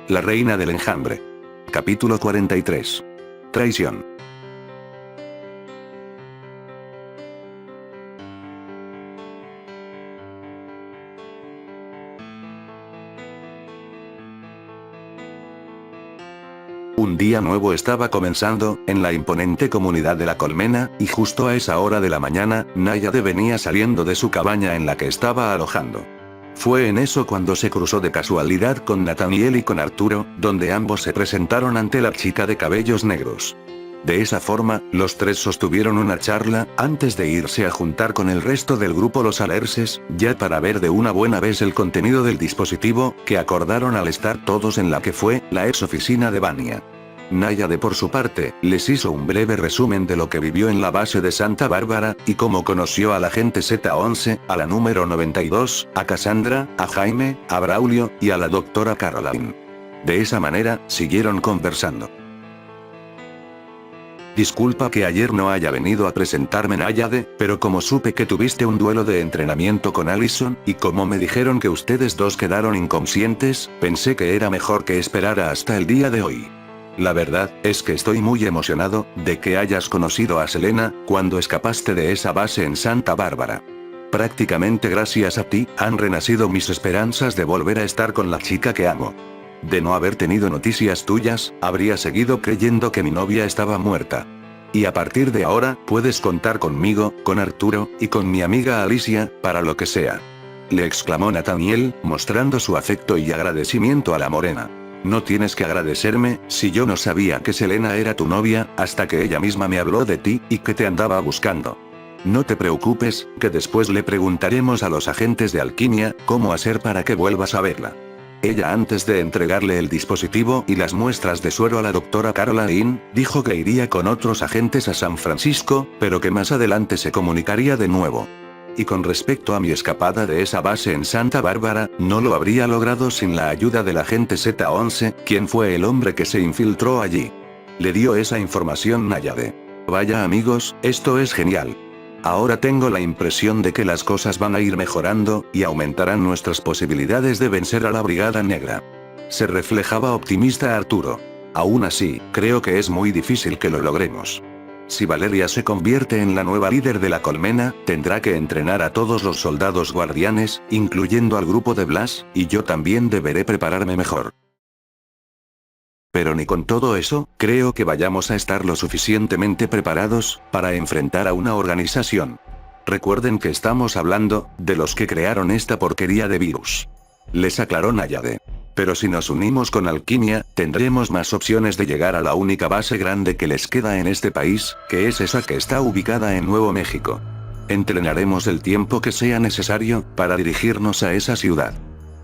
La reina del enjambre. Capítulo 43. Traición. Un día nuevo estaba comenzando, en la imponente comunidad de la Colmena, y justo a esa hora de la mañana, Náyade venía saliendo de su cabaña en la que estaba alojando. Fue en eso cuando se cruzó de casualidad con Nathaniel y con Arturo, donde ambos se presentaron ante la chica de cabellos negros. De esa forma, los tres sostuvieron una charla, antes de irse a juntar con el resto del grupo los alerces, ya para ver de una buena vez el contenido del dispositivo, que acordaron al estar todos en la que fue, la ex oficina de Vania. Náyade por su parte, les hizo un breve resumen de lo que vivió en la base de Santa Bárbara, y cómo conoció al agente Z-11, a la número 92, a Cassandra, a Jaime, a Braulio, y a la doctora Caroline. De esa manera, siguieron conversando. Disculpa que ayer no haya venido a presentarme, Náyade, pero como supe que tuviste un duelo de entrenamiento con Allison, y como me dijeron que ustedes dos quedaron inconscientes, pensé que era mejor que esperara hasta el día de hoy. La verdad, es que estoy muy emocionado, de que hayas conocido a Selena, cuando escapaste de esa base en Santa Bárbara. Prácticamente gracias a ti, han renacido mis esperanzas de volver a estar con la chica que amo. De no haber tenido noticias tuyas, habría seguido creyendo que mi novia estaba muerta. Y a partir de ahora, puedes contar conmigo, con Arturo, y con mi amiga Alicia, para lo que sea. Le exclamó Nathaniel, mostrando su afecto y agradecimiento a la morena. No tienes que agradecerme, si yo no sabía que Selena era tu novia, hasta que ella misma me habló de ti, y que te andaba buscando. No te preocupes, que después le preguntaremos a los agentes de alquimia, cómo hacer para que vuelvas a verla. Ella, antes de entregarle el dispositivo y las muestras de suero a la doctora Caroline, dijo que iría con otros agentes a San Francisco, pero que más adelante se comunicaría de nuevo. Y con respecto a mi escapada de esa base en Santa Bárbara, no lo habría logrado sin la ayuda del agente Z-11, quien fue el hombre que se infiltró allí. Le dio esa información Náyade. Vaya amigos, esto es genial. Ahora tengo la impresión de que las cosas van a ir mejorando, y aumentarán nuestras posibilidades de vencer a la Brigada Negra. Se reflejaba optimista Arturo. Aún así, creo que es muy difícil que lo logremos. Si Valeria se convierte en la nueva líder de la Colmena, tendrá que entrenar a todos los soldados guardianes, incluyendo al grupo de Blas, y yo también deberé prepararme mejor. Pero ni con todo eso, creo que vayamos a estar lo suficientemente preparados, para enfrentar a una organización. Recuerden que estamos hablando, de los que crearon esta porquería de virus. Les aclaró Náyade. Pero si nos unimos con alquimia, tendremos más opciones de llegar a la única base grande que les queda en este país, que es esa que está ubicada en Nuevo México. Entrenaremos el tiempo que sea necesario, para dirigirnos a esa ciudad.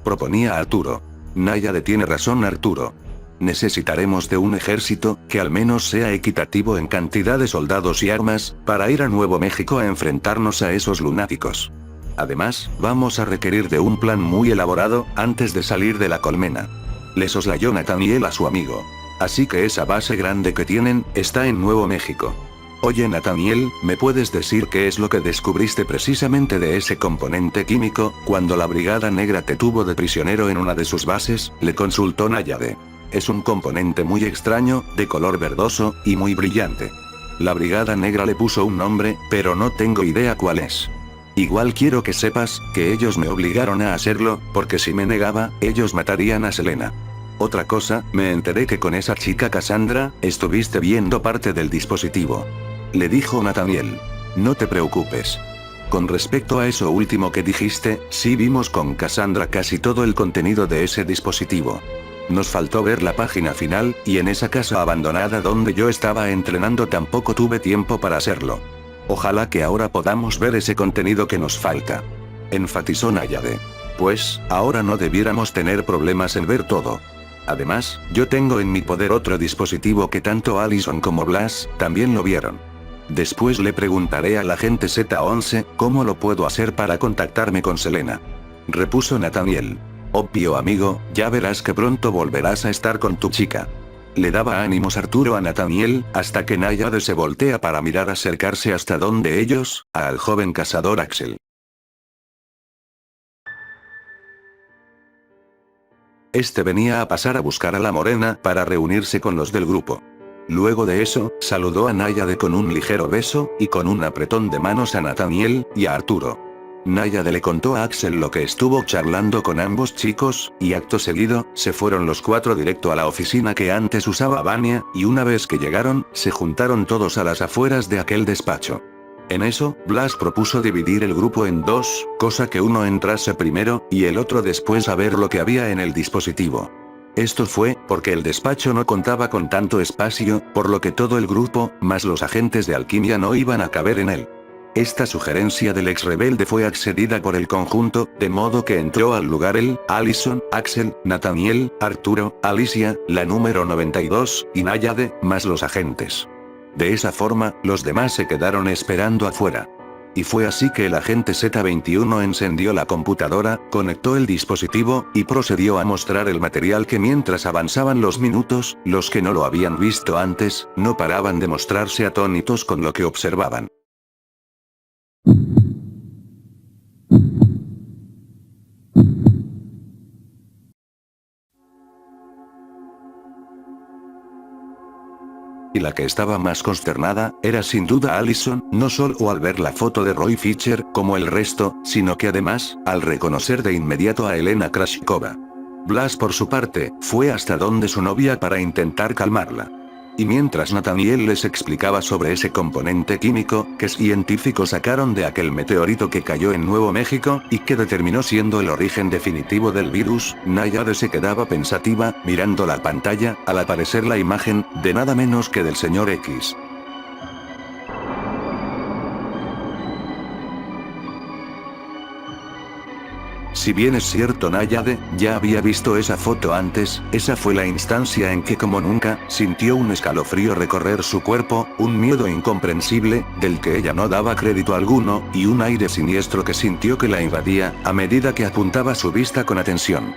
Proponía Arturo. Náyade tiene razón Arturo. Necesitaremos de un ejército, que al menos sea equitativo en cantidad de soldados y armas, para ir a Nuevo México a enfrentarnos a esos lunáticos. Además, vamos a requerir de un plan muy elaborado, antes de salir de la Colmena. Le soslayó Nathaniel a su amigo. Así que esa base grande que tienen, está en Nuevo México. Oye Nathaniel, ¿me puedes decir qué es lo que descubriste precisamente de ese componente químico, cuando la Brigada Negra te tuvo de prisionero en una de sus bases? Le consultó Náyade. Es un componente muy extraño, de color verdoso, y muy brillante. La Brigada Negra le puso un nombre, pero no tengo idea cuál es. Igual quiero que sepas, que ellos me obligaron a hacerlo, porque si me negaba, ellos matarían a Selena. Otra cosa, me enteré que con esa chica Cassandra, estuviste viendo parte del dispositivo. Le dijo Nathaniel. No te preocupes. Con respecto a eso último que dijiste, sí vimos con Cassandra casi todo el contenido de ese dispositivo. Nos faltó ver la página final, y en esa casa abandonada donde yo estaba entrenando tampoco tuve tiempo para hacerlo. Ojalá que ahora podamos ver ese contenido que nos falta. Enfatizó Náyade. Pues, ahora no debiéramos tener problemas en ver todo. Además, yo tengo en mi poder otro dispositivo que tanto Allison como Blas, también lo vieron. Después le preguntaré al agente Z-11, cómo lo puedo hacer para contactarme con Selena. Repuso Nathaniel. Obvio amigo, ya verás que pronto volverás a estar con tu chica. Le daba ánimos Arturo a Nathaniel, hasta que Náyade se voltea para mirar acercarse hasta donde ellos, al joven cazador Axel. Este venía a pasar a buscar a la morena para reunirse con los del grupo. Luego de eso, saludó a Náyade con un ligero beso, y con un apretón de manos a Nathaniel, y a Arturo. Náyade le contó a Axel lo que estuvo charlando con ambos chicos, y acto seguido, se fueron los cuatro directo a la oficina que antes usaba Vania, y una vez que llegaron, se juntaron todos a las afueras de aquel despacho. En eso, Blas propuso dividir el grupo en dos, cosa que uno entrase primero, y el otro después a ver lo que había en el dispositivo. Esto fue, porque el despacho no contaba con tanto espacio, por lo que todo el grupo, más los agentes de alquimia no iban a caber en él. Esta sugerencia del ex rebelde fue accedida por el conjunto, de modo que entró al lugar él, Allison, Axel, Nathaniel, Arturo, Alicia, la número 92, y Náyade, más los agentes. De esa forma, los demás se quedaron esperando afuera. Y fue así que el agente Z-21 encendió la computadora, conectó el dispositivo, y procedió a mostrar el material que mientras avanzaban los minutos, los que no lo habían visto antes, no paraban de mostrarse atónitos con lo que observaban. Y la que estaba más consternada, era sin duda Allison, no solo al ver la foto de Roy Fisher, como el resto, sino que además, al reconocer de inmediato a Elena Krashkova. Blas por su parte, fue hasta donde su novia para intentar calmarla. Y mientras Nathaniel les explicaba sobre ese componente químico, que científicos sacaron de aquel meteorito que cayó en Nuevo México, y que determinó siendo el origen definitivo del virus, Náyade se quedaba pensativa, mirando la pantalla, al aparecer la imagen, de nada menos que del señor X. Si bien es cierto Náyade, ya había visto esa foto antes, esa fue la instancia en que como nunca, sintió un escalofrío recorrer su cuerpo, un miedo incomprensible, del que ella no daba crédito alguno, y un aire siniestro que sintió que la invadía, a medida que apuntaba su vista con atención.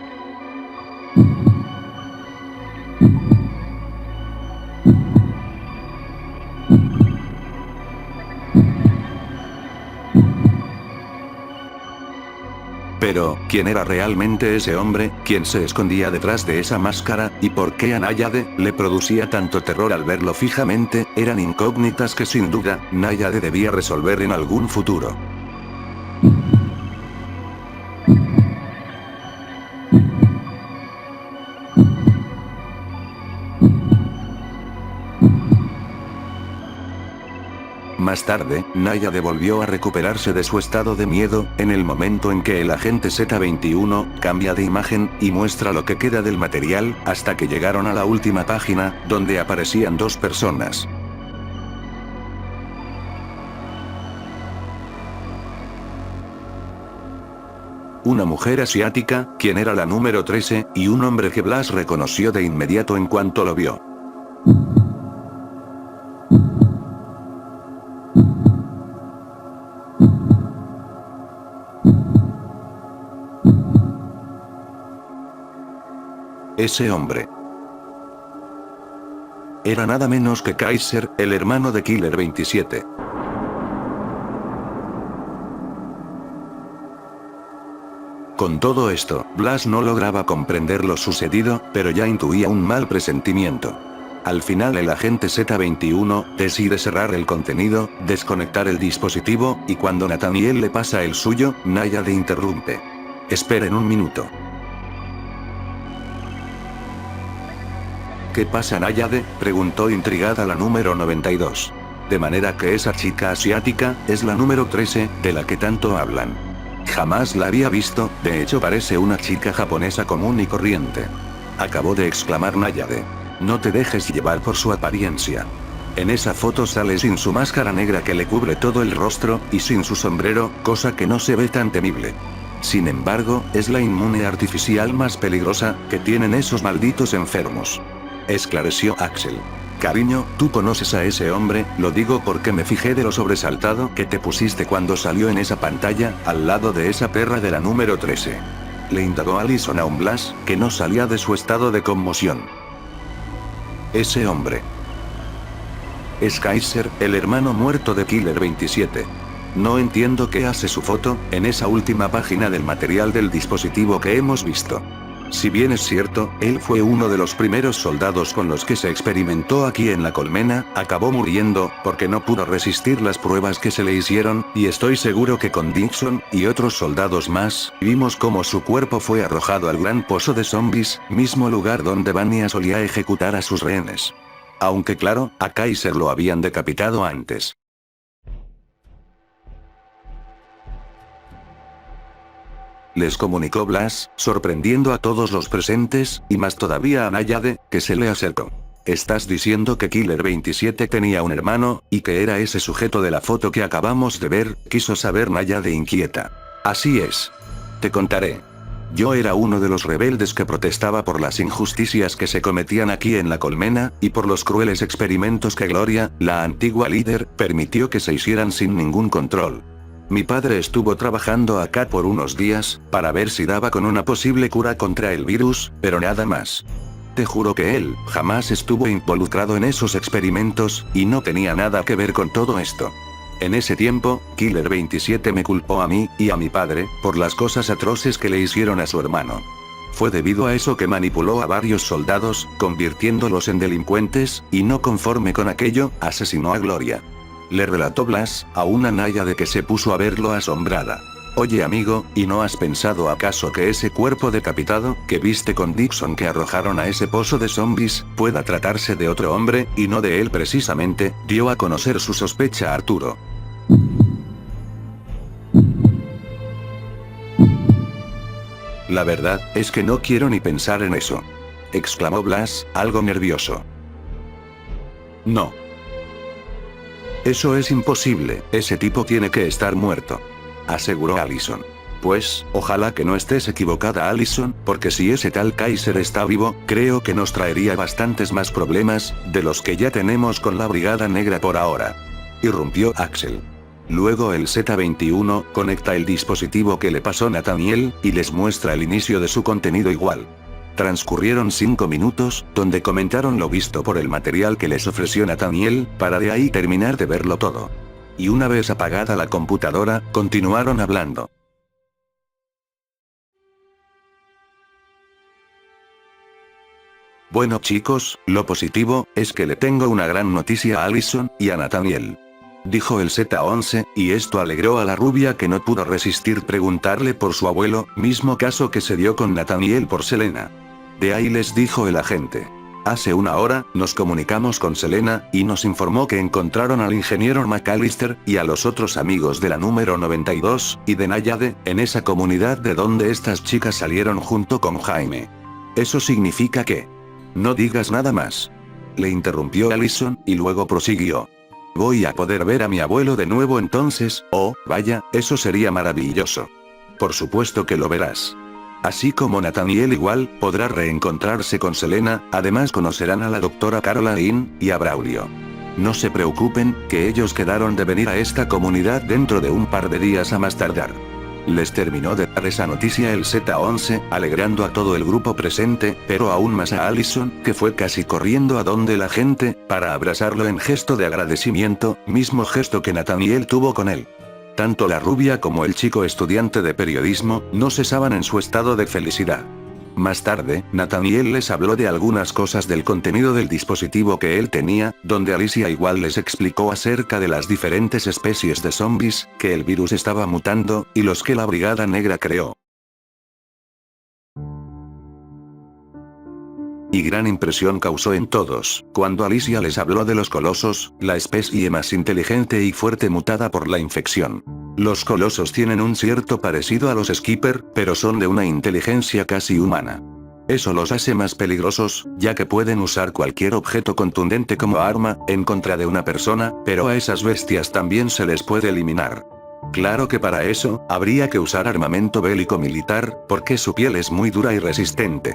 Pero, ¿quién era realmente ese hombre, quién se escondía detrás de esa máscara, y por qué a Náyade le producía tanto terror al verlo fijamente? Eran incógnitas que sin duda, Náyade debía resolver en algún futuro. Más tarde, Náyade volvió a recuperarse de su estado de miedo, en el momento en que el agente Z-21 cambia de imagen, y muestra lo que queda del material, hasta que llegaron a la última página, donde aparecían dos personas. Una mujer asiática, quien era la número 13, y un hombre que Blas reconoció de inmediato en cuanto lo vio. Ese hombre era nada menos que Kaiser, el hermano de Killer 27. Con todo esto, Blas no lograba comprender lo sucedido, pero ya intuía un mal presentimiento. Al final el agente Z-21 decide cerrar el contenido, desconectar el dispositivo, y cuando Nathaniel le pasa el suyo, Náyade interrumpe. «Esperen un minuto». «¿Qué pasa Náyade?», preguntó intrigada la número 92. «De manera que esa chica asiática, es la número 13, de la que tanto hablan». Jamás la había visto, de hecho parece una chica japonesa común y corriente. Acabó de exclamar Náyade. No te dejes llevar por su apariencia. En esa foto sale sin su máscara negra que le cubre todo el rostro, y sin su sombrero, cosa que no se ve tan temible. Sin embargo, es la inmune artificial más peligrosa, que tienen esos malditos enfermos. Esclareció Axel. Cariño, tú conoces a ese hombre, lo digo porque me fijé de lo sobresaltado que te pusiste cuando salió en esa pantalla, al lado de esa perra de la número 13. Le indagó Allison a un Blas, que no salía de su estado de conmoción. Ese hombre es Kaiser, el hermano muerto de Killer 27. No entiendo qué hace su foto, en esa última página del material del dispositivo que hemos visto. Si bien es cierto, él fue uno de los primeros soldados con los que se experimentó aquí en la colmena, acabó muriendo, porque no pudo resistir las pruebas que se le hicieron, y estoy seguro que con Dixon, y otros soldados más, vimos cómo su cuerpo fue arrojado al gran pozo de zombies, mismo lugar donde Vania solía ejecutar a sus rehenes. Aunque claro, a Kaiser lo habían decapitado antes. Les comunicó Blas, sorprendiendo a todos los presentes, y más todavía a Náyade, que se le acercó. ¿Estás diciendo que Killer 27 tenía un hermano, y que era ese sujeto de la foto que acabamos de ver? Quiso saber Náyade inquieta. Así es. Te contaré. Yo era uno de los rebeldes que protestaba por las injusticias que se cometían aquí en la colmena, y por los crueles experimentos que Gloria, la antigua líder, permitió que se hicieran sin ningún control. Mi padre estuvo trabajando acá por unos días, para ver si daba con una posible cura contra el virus, pero nada más. Te juro que él jamás estuvo involucrado en esos experimentos, y no tenía nada que ver con todo esto. En ese tiempo, Killer 27 me culpó a mí, y a mi padre, por las cosas atroces que le hicieron a su hermano. Fue debido a eso que manipuló a varios soldados, convirtiéndolos en delincuentes, y no conforme con aquello, asesinó a Gloria. Le relató Blas, a una Náyade que se puso a verlo asombrada. Oye amigo, ¿y no has pensado acaso que ese cuerpo decapitado, que viste con Dixon que arrojaron a ese pozo de zombies, pueda tratarse de otro hombre, y no de él precisamente? Dio a conocer su sospecha a Arturo. La verdad, es que no quiero ni pensar en eso. Exclamó Blas, algo nervioso. No. Eso es imposible, ese tipo tiene que estar muerto. Aseguró Allison. Pues, ojalá que no estés equivocada Allison, porque si ese tal Kaiser está vivo, creo que nos traería bastantes más problemas, de los que ya tenemos con la Brigada Negra por ahora. Irrumpió Axel. Luego el Z-21 conecta el dispositivo que le pasó Nathaniel, y les muestra el inicio de su contenido igual. Transcurrieron 5 minutos, donde comentaron lo visto por el material que les ofreció Nathaniel, para de ahí terminar de verlo todo. Y una vez apagada la computadora, continuaron hablando. Bueno chicos, lo positivo, es que le tengo una gran noticia a Allison, y a Nathaniel. Dijo el Z-11, y esto alegró a la rubia que no pudo resistir preguntarle por su abuelo, mismo caso que se dio con Nathaniel por Selena. De ahí les dijo el agente. Hace una hora, nos comunicamos con Selena, y nos informó que encontraron al ingeniero McAllister, y a los otros amigos de la número 92, y de Náyade, en esa comunidad de donde estas chicas salieron junto con Jaime. Eso significa que... No digas nada más. Le interrumpió Allison, y luego prosiguió. Voy a poder ver a mi abuelo de nuevo entonces, oh, vaya, eso sería maravilloso. Por supuesto que lo verás. Así como Nathaniel igual, podrá reencontrarse con Selena, además conocerán a la doctora Caroline, y a Braulio. No se preocupen, que ellos quedaron de venir a esta comunidad dentro de un par de días a más tardar. Les terminó de dar esa noticia el Z-11, alegrando a todo el grupo presente, pero aún más a Allison, que fue casi corriendo a donde la gente, para abrazarlo en gesto de agradecimiento, mismo gesto que Nathaniel tuvo con él. Tanto la rubia como el chico estudiante de periodismo, no cesaban en su estado de felicidad. Más tarde, Nathaniel les habló de algunas cosas del contenido del dispositivo que él tenía, donde Alicia igual les explicó acerca de las diferentes especies de zombies, que el virus estaba mutando, y los que la Brigada Negra creó. Y gran impresión causó en todos, cuando Alicia les habló de los colosos, la especie más inteligente y fuerte mutada por la infección. Los colosos tienen un cierto parecido a los Skipper, pero son de una inteligencia casi humana. Eso los hace más peligrosos, ya que pueden usar cualquier objeto contundente como arma, en contra de una persona, pero a esas bestias también se les puede eliminar. Claro que para eso, habría que usar armamento bélico militar, porque su piel es muy dura y resistente.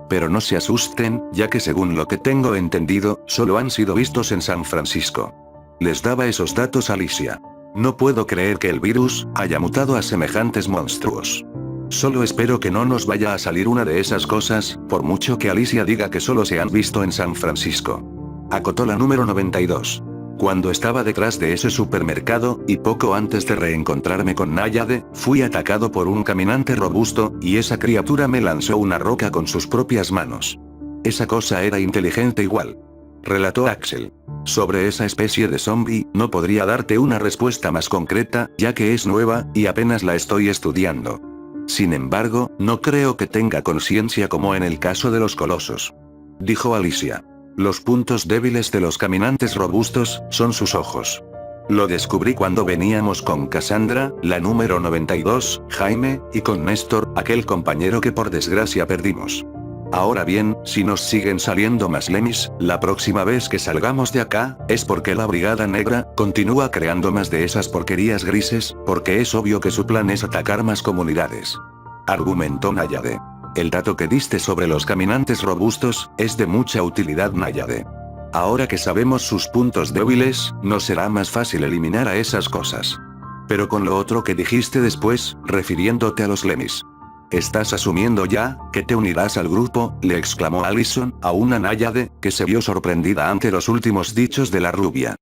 Pero no se asusten, ya que según lo que tengo entendido, solo han sido vistos en San Francisco. Les daba esos datos a Alicia. No puedo creer que el virus haya mutado a semejantes monstruos. Solo espero que no nos vaya a salir una de esas cosas, por mucho que Alicia diga que solo se han visto en San Francisco. Acotó la número 92. Cuando estaba detrás de ese supermercado, y poco antes de reencontrarme con Náyade, fui atacado por un caminante robusto, y esa criatura me lanzó una roca con sus propias manos. Esa cosa era inteligente igual. Relató Axel. Sobre esa especie de zombie, no podría darte una respuesta más concreta, ya que es nueva, y apenas la estoy estudiando. Sin embargo, no creo que tenga conciencia como en el caso de los colosos. Dijo Alicia. Los puntos débiles de los caminantes robustos, son sus ojos. Lo descubrí cuando veníamos con Cassandra, la número 92, Jaime, y con Néstor, aquel compañero que por desgracia perdimos. Ahora bien, si nos siguen saliendo más Lemis, la próxima vez que salgamos de acá, es porque la Brigada Negra continúa creando más de esas porquerías grises, porque es obvio que su plan es atacar más comunidades. Argumentó Náyade. El dato que diste sobre los caminantes robustos, es de mucha utilidad, Náyade. Ahora que sabemos sus puntos débiles, nos será más fácil eliminar a esas cosas. Pero con lo otro que dijiste después, refiriéndote a los Lemis. ¿Estás asumiendo ya, que te unirás al grupo?, le exclamó Allison, a una Náyade, que se vio sorprendida ante los últimos dichos de la rubia.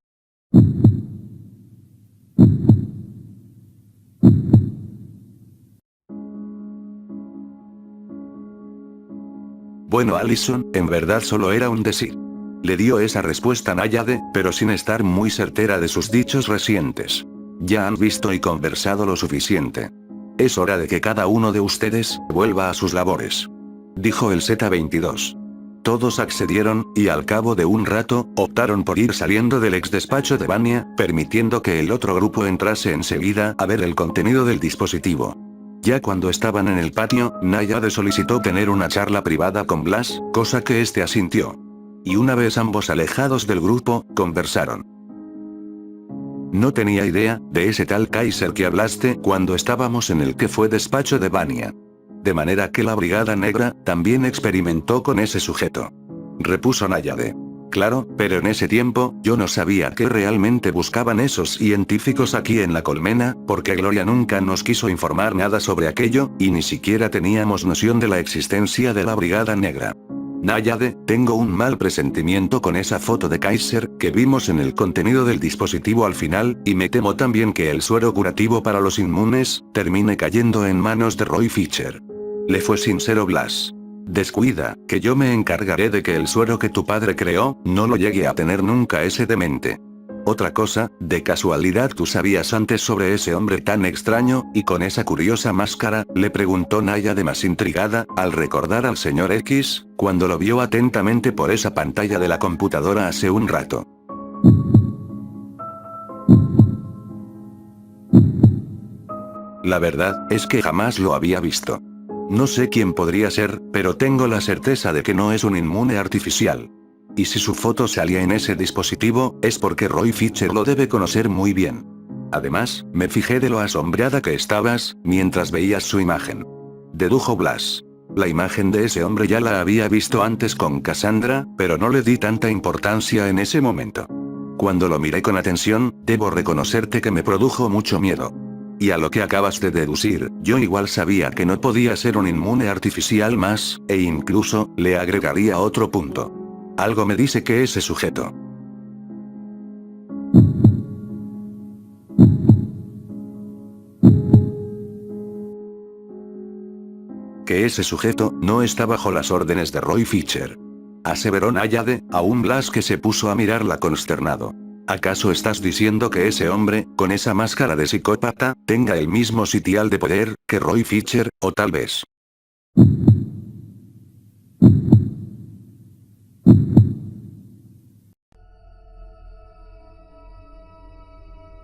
Bueno, Allison, en verdad solo era un decir. Le dio esa respuesta a Náyade, pero sin estar muy certera de sus dichos recientes. Ya han visto y conversado lo suficiente. Es hora de que cada uno de ustedes vuelva a sus labores. Dijo el Z-22. Todos accedieron, y al cabo de un rato, optaron por ir saliendo del ex despacho de Vania, permitiendo que el otro grupo entrase enseguida a ver el contenido del dispositivo. Ya cuando estaban en el patio, Náyade solicitó tener una charla privada con Blas, cosa que este asintió. Y una vez ambos alejados del grupo, conversaron. No tenía idea, de ese tal Kaiser que hablaste cuando estábamos en el que fue despacho de Vania. De manera que la Brigada Negra, también experimentó con ese sujeto. Repuso Náyade. Claro, pero en ese tiempo, yo no sabía qué realmente buscaban esos científicos aquí en la colmena, porque Gloria nunca nos quiso informar nada sobre aquello, y ni siquiera teníamos noción de la existencia de la Brigada Negra. Náyade, tengo un mal presentimiento con esa foto de Kaiser, que vimos en el contenido del dispositivo al final, y me temo también que el suero curativo para los inmunes, termine cayendo en manos de Roy Fisher. Le fue sincero Blas. Descuida, que yo me encargaré de que el suero que tu padre creó, no lo llegue a tener nunca ese demente. Otra cosa, de casualidad tú sabías antes sobre ese hombre tan extraño, y con esa curiosa máscara, le preguntó Náyade más intrigada, al recordar al señor X, cuando lo vio atentamente por esa pantalla de la computadora hace un rato. La verdad, es que jamás lo había visto. No sé quién podría ser, pero tengo la certeza de que no es un inmune artificial. Y si su foto salía en ese dispositivo, es porque Roy Fisher lo debe conocer muy bien. Además, me fijé de lo asombrada que estabas, mientras veías su imagen. Dedujo Blas. La imagen de ese hombre ya la había visto antes con Cassandra, pero no le di tanta importancia en ese momento. Cuando lo miré con atención, debo reconocerte que me produjo mucho miedo. Y a lo que acabas de deducir, yo igual sabía que no podía ser un inmune artificial más, e incluso, le agregaría otro punto. Algo me dice que ese sujeto. Que ese sujeto, no está bajo las órdenes de Roy Fisher. Aseveró Náyade, a un Blas que se puso a mirarla consternado. ¿Acaso estás diciendo que ese hombre, con esa máscara de psicópata, tenga el mismo sitial de poder, que Roy Fisher, o tal vez?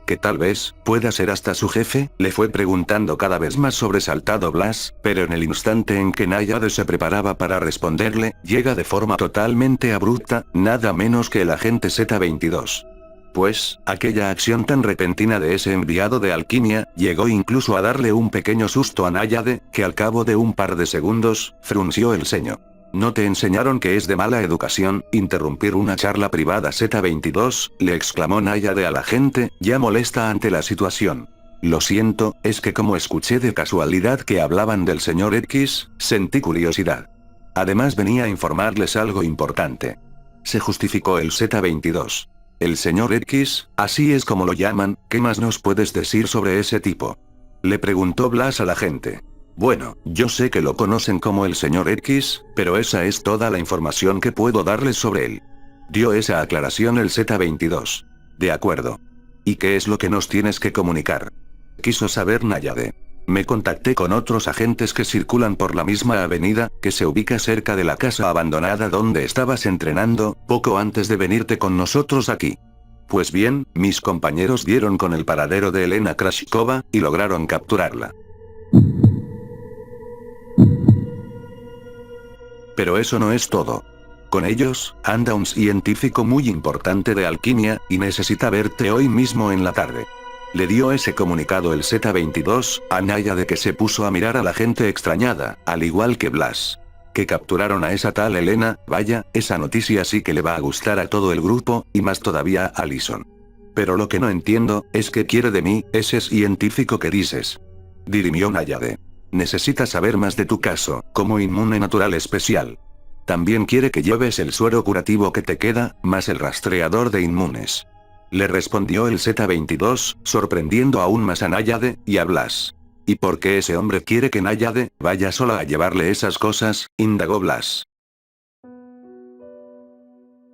Que tal vez, pueda ser hasta su jefe, le fue preguntando cada vez más sobresaltado Blas, pero en el instante en que Náyade se preparaba para responderle, llega de forma totalmente abrupta, nada menos que el agente Z-22. Pues, aquella acción tan repentina de ese enviado de alquimia, llegó incluso a darle un pequeño susto a Náyade, que al cabo de un par de segundos, frunció el ceño. ¿No te enseñaron que es de mala educación, interrumpir una charla privada Z-22? Le exclamó Náyade a la gente, ya molesta ante la situación. Lo siento, es que como escuché de casualidad que hablaban del señor X, sentí curiosidad. Además venía a informarles algo importante. Se justificó el Z-22. El señor X, así es como lo llaman, ¿qué más nos puedes decir sobre ese tipo? Le preguntó Blas a la gente. Bueno, yo sé que lo conocen como el señor X, pero esa es toda la información que puedo darles sobre él. Dio esa aclaración el Z-22. De acuerdo. ¿Y qué es lo que nos tienes que comunicar? Quiso saber Náyade. Me contacté con otros agentes que circulan por la misma avenida, que se ubica cerca de la casa abandonada donde estabas entrenando, poco antes de venirte con nosotros aquí. Pues bien, mis compañeros dieron con el paradero de Elena Krashikova, y lograron capturarla. Pero eso no es todo. Con ellos, anda un científico muy importante de alquimia, y necesita verte hoy mismo en la tarde. Le dio ese comunicado el Z-22, a Náyade, que se puso a mirar a la gente extrañada, al igual que Blas. Que capturaron a esa tal Elena, vaya, esa noticia sí que le va a gustar a todo el grupo, y más todavía a Allison. Pero lo que no entiendo, es qué quiere de mí, ese científico que dices. Dirimió Náyade. Necesita saber más de tu caso, como inmune natural especial. También quiere que lleves el suero curativo que te queda, más el rastreador de inmunes. Le respondió el Z-22, sorprendiendo aún más a Náyade, y a Blas. ¿Y por qué ese hombre quiere que Náyade vaya sola a llevarle esas cosas?, indagó Blas.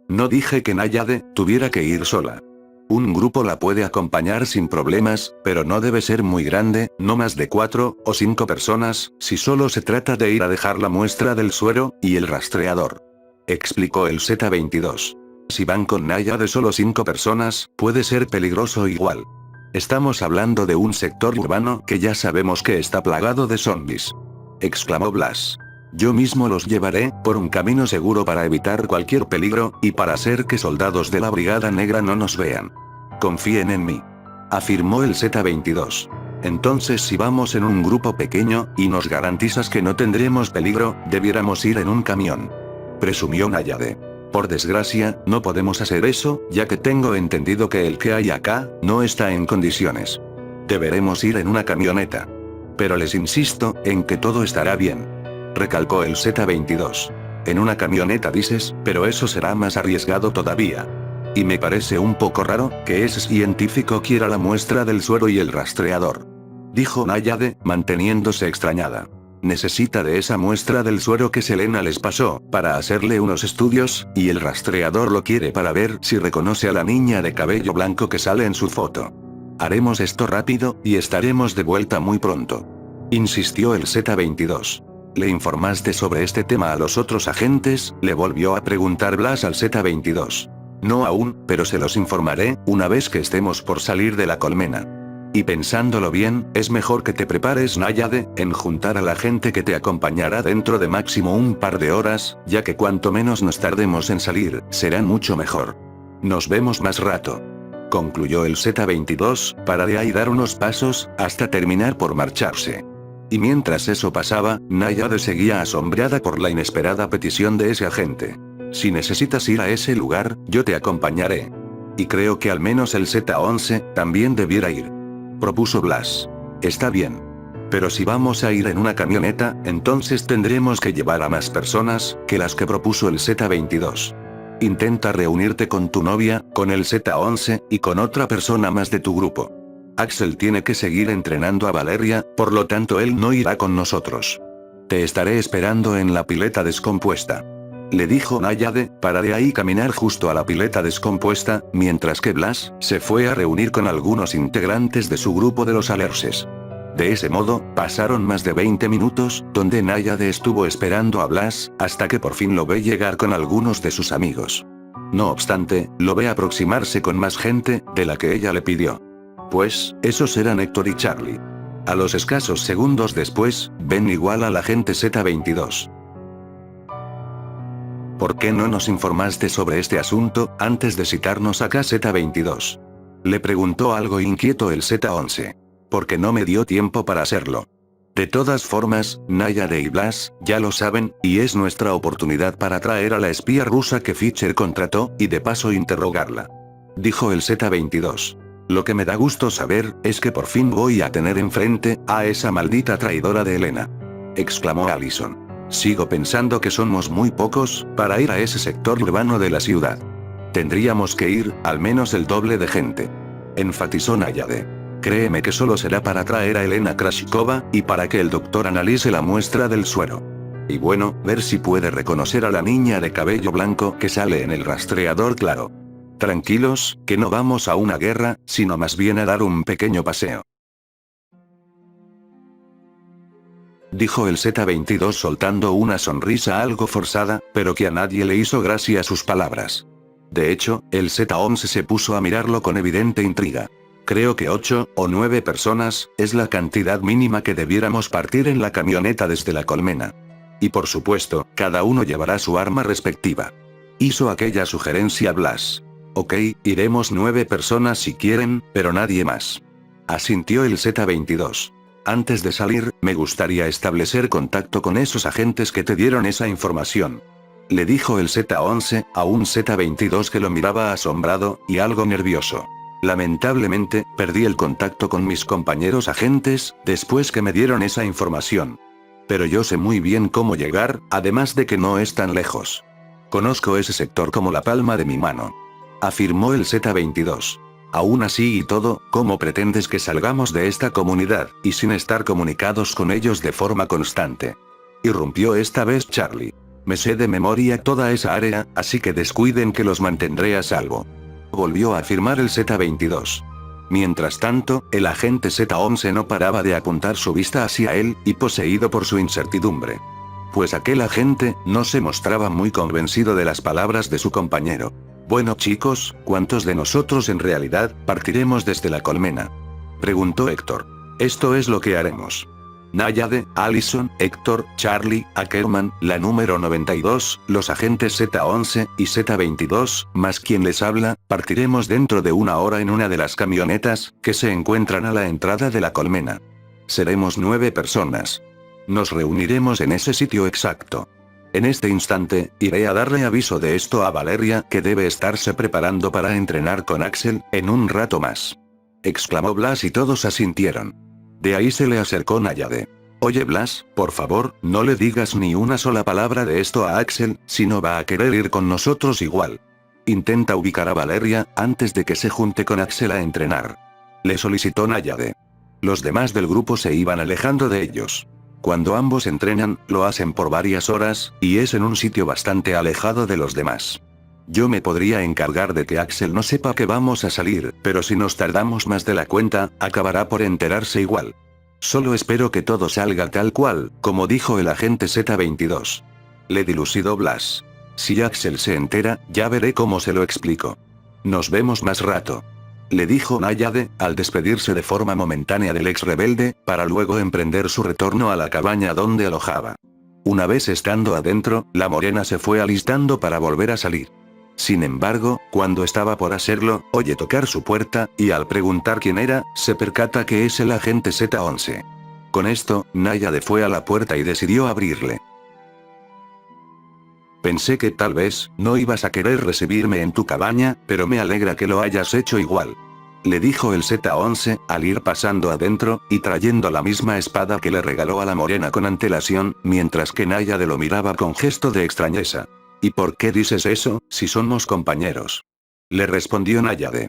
No dije que Náyade tuviera que ir sola. Un grupo la puede acompañar sin problemas, pero no debe ser muy grande, no más de 4 o 5 personas, si solo se trata de ir a dejar la muestra del suero y el rastreador. Explicó el Z-22. Si van con Náyade solo 5 personas, puede ser peligroso igual. Estamos hablando de un sector urbano que ya sabemos que está plagado de zombies. Exclamó Blas. Yo mismo los llevaré por un camino seguro para evitar cualquier peligro, y para hacer que soldados de la Brigada Negra no nos vean. Confíen en mí. Afirmó el Z-22. Entonces, si vamos en un grupo pequeño, y nos garantizas que no tendremos peligro, debiéramos ir en un camión. Presumió Náyade. Por desgracia, no podemos hacer eso, ya que tengo entendido que el que hay acá, no está en condiciones. Deberemos ir en una camioneta. Pero les insisto, en que todo estará bien. Recalcó el Z-22. En una camioneta dices, pero eso será más arriesgado todavía. Y me parece un poco raro, que ese científico quiera la muestra del suero y el rastreador. Dijo Náyade, manteniéndose extrañada. Necesita de esa muestra del suero que Selena les pasó, para hacerle unos estudios, y el rastreador lo quiere para ver si reconoce a la niña de cabello blanco que sale en su foto. Haremos esto rápido, y estaremos de vuelta muy pronto. Insistió el Z-22. ¿Le informaste sobre este tema a los otros agentes?, le volvió a preguntar Blas al Z-22. No aún, pero se los informaré, una vez que estemos por salir de la colmena. Y pensándolo bien, es mejor que te prepares, Náyade, en juntar a la gente que te acompañará dentro de máximo un par de horas, ya que cuanto menos nos tardemos en salir, será mucho mejor. Nos vemos más rato. Concluyó el Z-22, para de ahí dar unos pasos, hasta terminar por marcharse. Y mientras eso pasaba, Náyade seguía asombrada por la inesperada petición de ese agente. Si necesitas ir a ese lugar, yo te acompañaré. Y creo que al menos el Z-11 también debiera ir. Propuso Blas. Está bien. Pero si vamos a ir en una camioneta, entonces tendremos que llevar a más personas que las que propuso el Z-22. Intenta reunirte con tu novia, con el Z-11, y con otra persona más de tu grupo. Axel tiene que seguir entrenando a Valeria, por lo tanto él no irá con nosotros. Te estaré esperando en la pileta descompuesta. Le dijo Náyade, para de ahí caminar justo a la pileta descompuesta, mientras que Blas se fue a reunir con algunos integrantes de su grupo de los alerces. De ese modo, pasaron más de 20 minutos, donde Náyade estuvo esperando a Blas, hasta que por fin lo ve llegar con algunos de sus amigos. No obstante, lo ve aproximarse con más gente, de la que ella le pidió. Pues, esos eran Héctor y Charlie. A los escasos segundos después, ven igual al agente Z-22. ¿Por qué no nos informaste sobre este asunto, antes de citarnos acá, Z-22? Le preguntó algo inquieto el Z-11. Porque no me dio tiempo para hacerlo. De todas formas, Náyade y Blas, ya lo saben, y es nuestra oportunidad para traer a la espía rusa que Fischer contrató, y de paso interrogarla. Dijo el Z-22. Lo que me da gusto saber, es que por fin voy a tener enfrente, a esa maldita traidora de Elena. Exclamó Allison. Sigo pensando que somos muy pocos, para ir a ese sector urbano de la ciudad. Tendríamos que ir, al menos el doble de gente. Enfatizó Náyade. Créeme que solo será para traer a Elena Krashkova, y para que el doctor analice la muestra del suero. Y bueno, ver si puede reconocer a la niña de cabello blanco que sale en el rastreador claro. Tranquilos, que no vamos a una guerra, sino más bien a dar un pequeño paseo. Dijo el Z-22 soltando una sonrisa algo forzada, pero que a nadie le hizo gracia sus palabras. De hecho, el Z-11 se puso a mirarlo con evidente intriga. Creo que 8 o 9 personas, es la cantidad mínima que debiéramos partir en la camioneta desde la colmena. Y por supuesto, cada uno llevará su arma respectiva. Hizo aquella sugerencia Blas. Ok, iremos 9 personas si quieren, pero nadie más. Asintió el Z-22. Antes de salir, me gustaría establecer contacto con esos agentes que te dieron esa información. Le dijo el Z-11, a un Z-22 que lo miraba asombrado, y algo nervioso. Lamentablemente, perdí el contacto con mis compañeros agentes, después que me dieron esa información. Pero yo sé muy bien cómo llegar, además de que no es tan lejos. Conozco ese sector como la palma de mi mano. Afirmó el Z-22. Aún así y todo, ¿cómo pretendes que salgamos de esta comunidad, y sin estar comunicados con ellos de forma constante? Irrumpió esta vez Charlie. Me sé de memoria toda esa área, así que descuiden que los mantendré a salvo. Volvió a afirmar el Z-22. Mientras tanto, el agente Z-11 no paraba de apuntar su vista hacia él, y poseído por su incertidumbre. Pues aquel agente, no se mostraba muy convencido de las palabras de su compañero. Bueno chicos, ¿cuántos de nosotros en realidad, partiremos desde la colmena? Preguntó Héctor. Esto es lo que haremos. Náyade, Allison, Héctor, Charlie, Ackerman, la número 92, los agentes Z-11 y Z-22, más quien les habla, partiremos dentro de una hora en una de las camionetas, que se encuentran a la entrada de la colmena. Seremos 9 personas. Nos reuniremos en ese sitio exacto. En este instante, iré a darle aviso de esto a Valeria, que debe estarse preparando para entrenar con Axel, en un rato más. Exclamó Blas y todos asintieron. De ahí se le acercó Náyade. Oye Blas, por favor, no le digas ni una sola palabra de esto a Axel, si no va a querer ir con nosotros igual. Intenta ubicar a Valeria, antes de que se junte con Axel a entrenar. Le solicitó Náyade. Los demás del grupo se iban alejando de ellos. Cuando ambos entrenan, lo hacen por varias horas, y es en un sitio bastante alejado de los demás. Yo me podría encargar de que Axel no sepa que vamos a salir, pero si nos tardamos más de la cuenta, acabará por enterarse igual. Solo espero que todo salga tal cual, como dijo el agente Z-22. Le dilucidó Blas. Si Axel se entera, ya veré cómo se lo explico. Nos vemos más rato. Le dijo Náyade, al despedirse de forma momentánea del ex rebelde, para luego emprender su retorno a la cabaña donde alojaba. Una vez estando adentro, la morena se fue alistando para volver a salir. Sin embargo, cuando estaba por hacerlo, oye tocar su puerta, y al preguntar quién era, se percata que es el agente Z-11. Con esto, Náyade fue a la puerta y decidió abrirle. Pensé que tal vez, no ibas a querer recibirme en tu cabaña, pero me alegra que lo hayas hecho igual. Le dijo el Z-11, al ir pasando adentro, y trayendo la misma espada que le regaló a la morena con antelación, mientras que Náyade lo miraba con gesto de extrañeza. ¿Y por qué dices eso, si somos compañeros? Le respondió Náyade.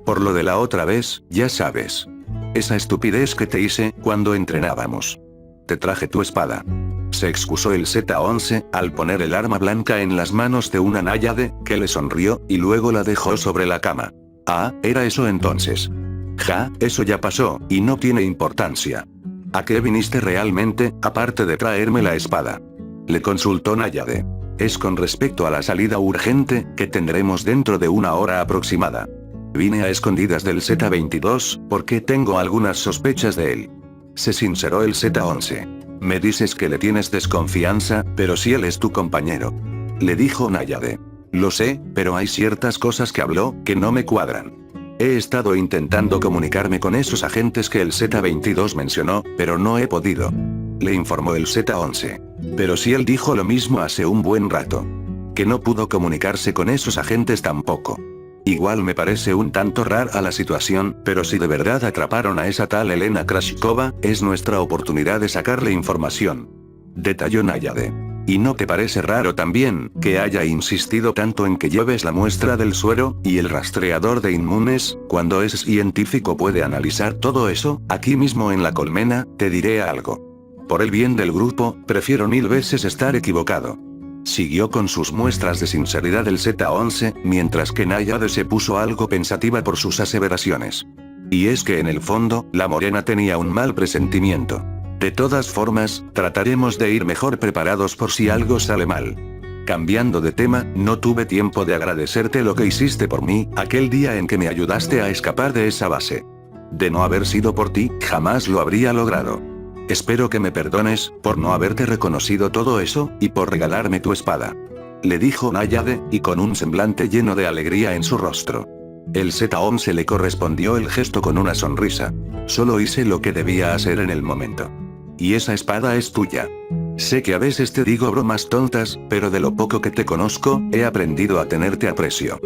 Por lo de la otra vez, ya sabes. Esa estupidez que te hice, cuando entrenábamos. Te traje tu espada. Se excusó el Z-11, al poner el arma blanca en las manos de una Náyade, que le sonrió, y luego la dejó sobre la cama. Ah, era eso entonces. Ja, eso ya pasó, y no tiene importancia. ¿A qué viniste realmente, aparte de traerme la espada? Le consultó Náyade. Es con respecto a la salida urgente, que tendremos dentro de una hora aproximada. Vine a escondidas del Z-22, porque tengo algunas sospechas de él. Se sinceró el Z-11. Me dices que le tienes desconfianza, pero si él es tu compañero. Le dijo Náyade. Lo sé, pero hay ciertas cosas que habló, que no me cuadran. He estado intentando comunicarme con esos agentes que el Z-22 mencionó, pero no he podido. Le informó el Z-11. Pero si él dijo lo mismo hace un buen rato. Que no pudo comunicarse con esos agentes tampoco. Igual me parece un tanto rara la situación, pero si de verdad atraparon a esa tal Elena Krashkova, es nuestra oportunidad de sacarle información. Detalló Náyade. ¿Y no te parece raro también, que haya insistido tanto en que lleves la muestra del suero, y el rastreador de inmunes, cuando ese científico puede analizar todo eso, aquí mismo en la colmena? Te diré algo. Por el bien del grupo, prefiero 1000 veces estar equivocado. Siguió con sus muestras de sinceridad el Z-11, mientras que Náyade se puso algo pensativa por sus aseveraciones. Y es que en el fondo, la morena tenía un mal presentimiento. De todas formas, trataremos de ir mejor preparados por si algo sale mal. Cambiando de tema, no tuve tiempo de agradecerte lo que hiciste por mí, aquel día en que me ayudaste a escapar de esa base. De no haber sido por ti, jamás lo habría logrado. Espero que me perdones, por no haberte reconocido todo eso, y por regalarme tu espada. Le dijo Náyade, y con un semblante lleno de alegría en su rostro. El Z-11 le correspondió el gesto con una sonrisa. Solo hice lo que debía hacer en el momento. Y esa espada es tuya. Sé que a veces te digo bromas tontas, pero de lo poco que te conozco, he aprendido a tenerte aprecio.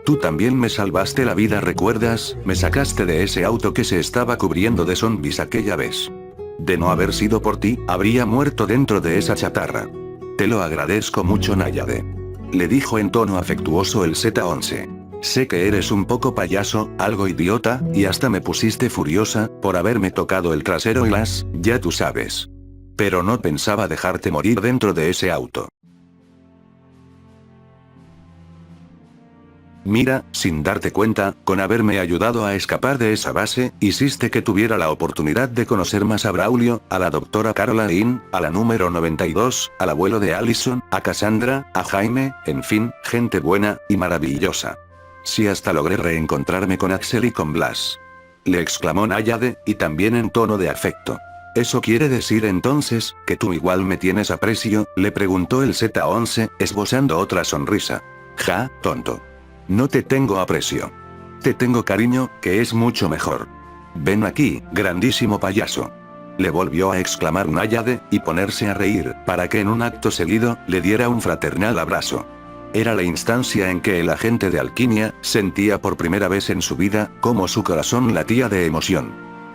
Tú también me salvaste la vida, ¿recuerdas? Me sacaste de ese auto que se estaba cubriendo de zombies aquella vez. De no haber sido por ti, habría muerto dentro de esa chatarra. Te lo agradezco mucho, Náyade. Le dijo en tono afectuoso el Z-11. Sé que eres un poco payaso, algo idiota, y hasta me pusiste furiosa, por haberme tocado el trasero y ya tú sabes. Pero no pensaba dejarte morir dentro de ese auto. Mira, sin darte cuenta, con haberme ayudado a escapar de esa base, hiciste que tuviera la oportunidad de conocer más a Braulio, a la doctora Caroline, a la número 92, al abuelo de Allison, a Cassandra, a Jaime, en fin, gente buena y maravillosa. Sí, hasta logré reencontrarme con Axel y con Blas. Le exclamó Náyade, y también en tono de afecto. ¿Eso quiere decir entonces, que tú igual me tienes aprecio? Le preguntó el Z-11, esbozando otra sonrisa. Ja, tonto. No te tengo aprecio. Te tengo cariño, que es mucho mejor. Ven aquí, grandísimo payaso. Le volvió a exclamar Náyade, y ponerse a reír, para que en un acto seguido, le diera un fraternal abrazo. Era la instancia en que el agente de alquimia, sentía por primera vez en su vida, cómo su corazón latía de emoción.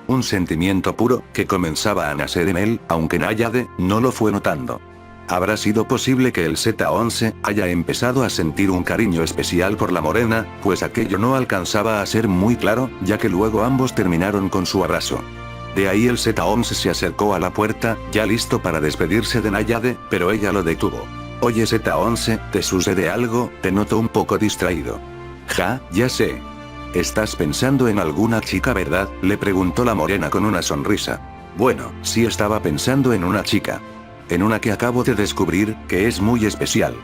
Un sentimiento puro, que comenzaba a nacer en él, aunque Náyade, no lo fue notando. ¿Habrá sido posible que el Z-11 haya empezado a sentir un cariño especial por la morena? Pues aquello no alcanzaba a ser muy claro, ya que luego ambos terminaron con su abrazo. De ahí el Z-11 se acercó a la puerta, ya listo para despedirse de Náyade, pero ella lo detuvo. Oye Z-11, ¿te sucede algo? Te noto un poco distraído. Ja, ya sé. ¿Estás pensando en alguna chica, verdad? Le preguntó la morena con una sonrisa. Bueno, sí estaba pensando en una chica. En una que acabo de descubrir, que es muy especial.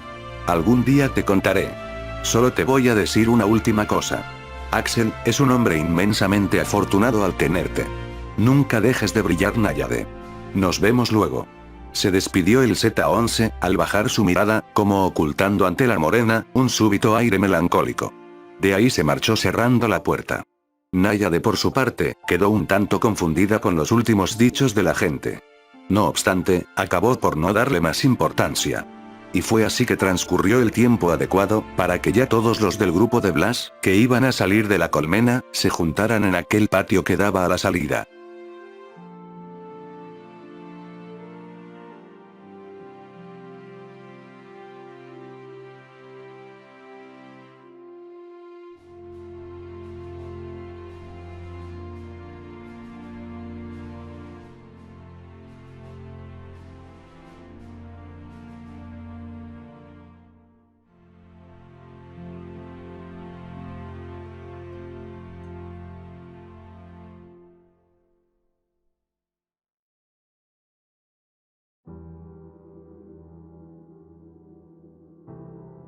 Algún día te contaré. Solo te voy a decir una última cosa. Axel, es un hombre inmensamente afortunado al tenerte. Nunca dejes de brillar, Náyade. Nos vemos luego. Se despidió el Z-11, al bajar su mirada, como ocultando ante la morena, un súbito aire melancólico. De ahí se marchó cerrando la puerta. Náyade por su parte, quedó un tanto confundida con los últimos dichos de la gente. No obstante, acabó por no darle más importancia. Y fue así que transcurrió el tiempo adecuado, para que ya todos los del grupo de Blas, que iban a salir de la colmena, se juntaran en aquel patio que daba a la salida.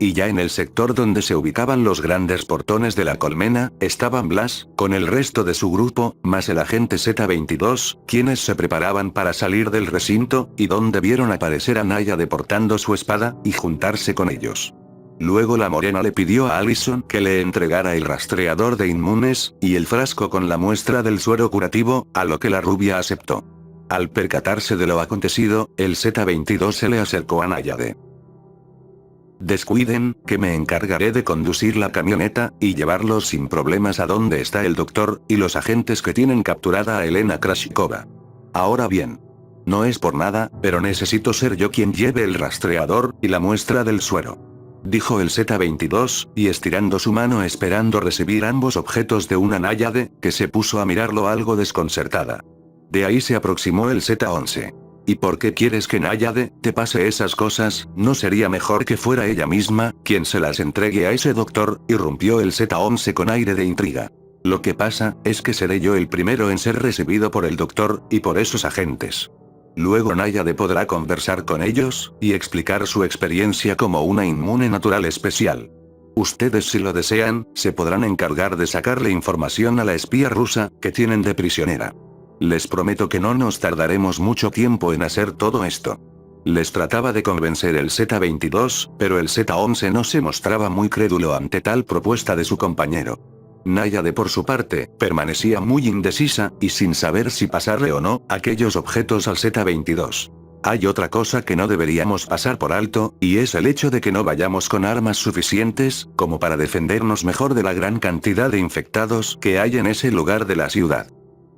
Y ya en el sector donde se ubicaban los grandes portones de la colmena, estaban Blas, con el resto de su grupo, más el agente Z-22, quienes se preparaban para salir del recinto, y donde vieron aparecer a Náyade portando su espada, y juntarse con ellos. Luego la morena le pidió a Allison que le entregara el rastreador de inmunes, y el frasco con la muestra del suero curativo, a lo que la rubia aceptó. Al percatarse de lo acontecido, el Z-22 se le acercó a Náyade. Descuiden, que me encargaré de conducir la camioneta, y llevarlos sin problemas a donde está el doctor, y los agentes que tienen capturada a Elena Krashikova. Ahora bien. No es por nada, pero necesito ser yo quien lleve el rastreador y la muestra del suero. Dijo el Z-22, y estirando su mano esperando recibir ambos objetos de una náyade, que se puso a mirarlo algo desconcertada. De ahí se aproximó el Z-11. ¿Y por qué quieres que Náyade te pase esas cosas? ¿No sería mejor que fuera ella misma quien se las entregue a ese doctor? Irrumpió el Z-11 con aire de intriga. Lo que pasa es que seré yo el primero en ser recibido por el doctor y por esos agentes. Luego Náyade podrá conversar con ellos y explicar su experiencia como una inmune natural especial. Ustedes, si lo desean, se podrán encargar de sacarle información a la espía rusa que tienen de prisionera. Les prometo que no nos tardaremos mucho tiempo en hacer todo esto. Les trataba de convencer el Z-22, pero el Z-11 no se mostraba muy crédulo ante tal propuesta de su compañero. Náyade, por su parte, permanecía muy indecisa, y sin saber si pasarle o no aquellos objetos al Z-22. Hay otra cosa que no deberíamos pasar por alto, y es el hecho de que no vayamos con armas suficientes, como para defendernos mejor de la gran cantidad de infectados que hay en ese lugar de la ciudad.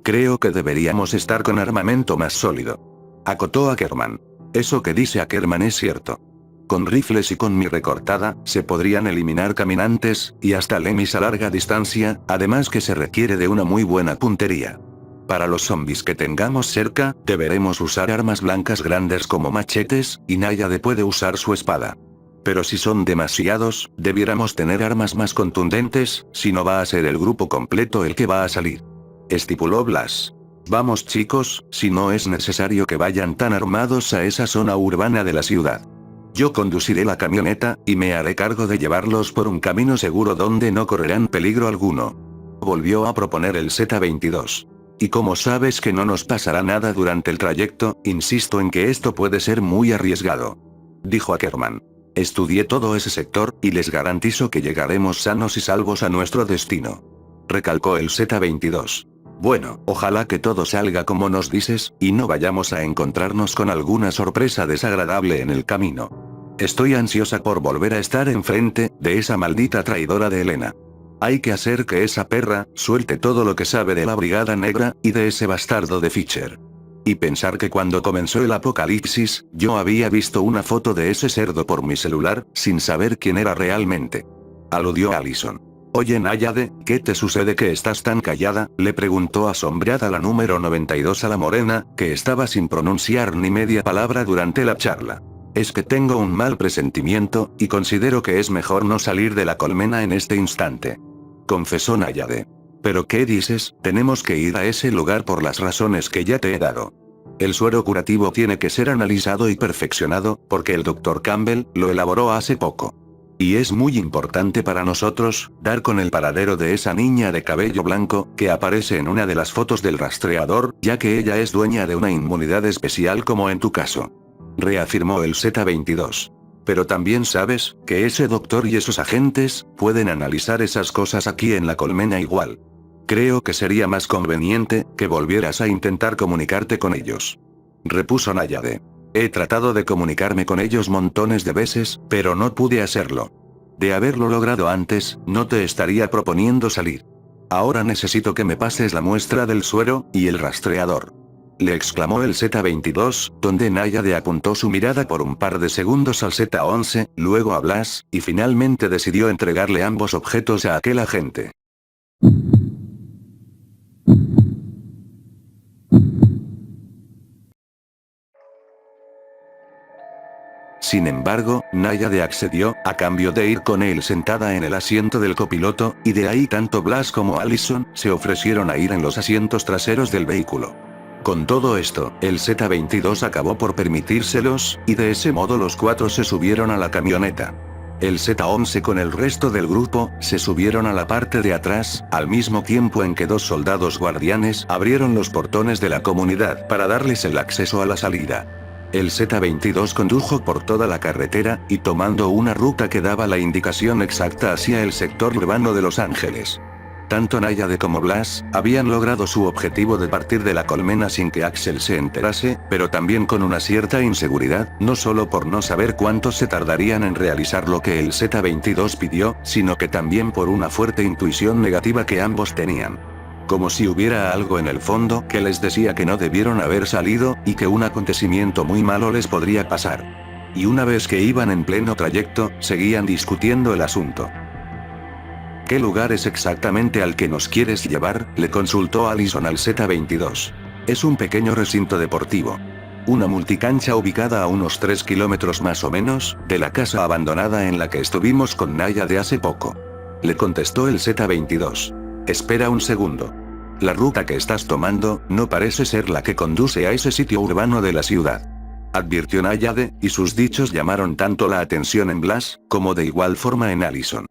Creo que deberíamos estar con armamento más sólido. Acotó Ackerman. Eso que dice Ackerman es cierto. Con rifles y con mi recortada, se podrían eliminar caminantes, y hasta lemis a larga distancia, además que se requiere de una muy buena puntería. Para los zombies que tengamos cerca, deberemos usar armas blancas grandes como machetes, y Náyade puede usar su espada. Pero si son demasiados, debiéramos tener armas más contundentes, si no va a ser el grupo completo el que va a salir. Estipuló Blas. Vamos chicos, si no es necesario que vayan tan armados a esa zona urbana de la ciudad. Yo conduciré la camioneta, y me haré cargo de llevarlos por un camino seguro donde no correrán peligro alguno. Volvió a proponer el Z-22. Y como sabes que no nos pasará nada durante el trayecto, insisto en que esto puede ser muy arriesgado. Dijo Ackerman. Estudié todo ese sector, y les garantizo que llegaremos sanos y salvos a nuestro destino. Recalcó el Z-22. Bueno, ojalá que todo salga como nos dices, y no vayamos a encontrarnos con alguna sorpresa desagradable en el camino. Estoy ansiosa por volver a estar enfrente de esa maldita traidora de Elena. Hay que hacer que esa perra suelte todo lo que sabe de la Brigada Negra, y de ese bastardo de Fischer. Y pensar que cuando comenzó el apocalipsis, yo había visto una foto de ese cerdo por mi celular, sin saber quién era realmente. Aludió Allison. Oye Náyade, ¿qué te sucede que estás tan callada? Le preguntó asombrada la número 92 a la morena, que estaba sin pronunciar ni media palabra durante la charla. Es que tengo un mal presentimiento, y considero que es mejor no salir de la colmena en este instante. Confesó Náyade. ¿Pero qué dices? Tenemos que ir a ese lugar por las razones que ya te he dado. El suero curativo tiene que ser analizado y perfeccionado, porque el Dr. Campbell lo elaboró hace poco. Y es muy importante para nosotros, dar con el paradero de esa niña de cabello blanco, que aparece en una de las fotos del rastreador, ya que ella es dueña de una inmunidad especial como en tu caso. Reafirmó el Z-22. Pero también sabes, que ese doctor y esos agentes, pueden analizar esas cosas aquí en la colmena igual. Creo que sería más conveniente, que volvieras a intentar comunicarte con ellos. Repuso Náyade. He tratado de comunicarme con ellos montones de veces, pero no pude hacerlo. De haberlo logrado antes, no te estaría proponiendo salir. Ahora necesito que me pases la muestra del suero, y el rastreador. Le exclamó el Z-22, donde Náyade apuntó su mirada por un par de segundos al Z-11, luego a Blas, y finalmente decidió entregarle ambos objetos a aquel agente. Sin embargo, Náyade accedió, a cambio de ir con él sentada en el asiento del copiloto, y de ahí tanto Blas como Allison se ofrecieron a ir en los asientos traseros del vehículo. Con todo esto, el Z-22 acabó por permitírselos, y de ese modo los cuatro se subieron a la camioneta. El Z-11 con el resto del grupo, se subieron a la parte de atrás, al mismo tiempo en que dos soldados guardianes abrieron los portones de la comunidad para darles el acceso a la salida. El Z-22 condujo por toda la carretera, y tomando una ruta que daba la indicación exacta hacia el sector urbano de Los Ángeles. Tanto Náyade como Blas, habían logrado su objetivo de partir de la colmena sin que Axel se enterase, pero también con una cierta inseguridad, no solo por no saber cuánto se tardarían en realizar lo que el Z-22 pidió, sino que también por una fuerte intuición negativa que ambos tenían. Como si hubiera algo en el fondo que les decía que no debieron haber salido, y que un acontecimiento muy malo les podría pasar. Y una vez que iban en pleno trayecto, seguían discutiendo el asunto. ¿Qué lugar es exactamente al que nos quieres llevar?, le consultó Allison al Z-22. Es un pequeño recinto deportivo. Una multicancha ubicada a unos 3 kilómetros más o menos, de la casa abandonada en la que estuvimos con Naya de hace poco. Le contestó el Z-22. Espera un segundo. La ruta que estás tomando, no parece ser la que conduce a ese sitio urbano de la ciudad. Advirtió Náyade, y sus dichos llamaron tanto la atención en Blas, como de igual forma en Allison.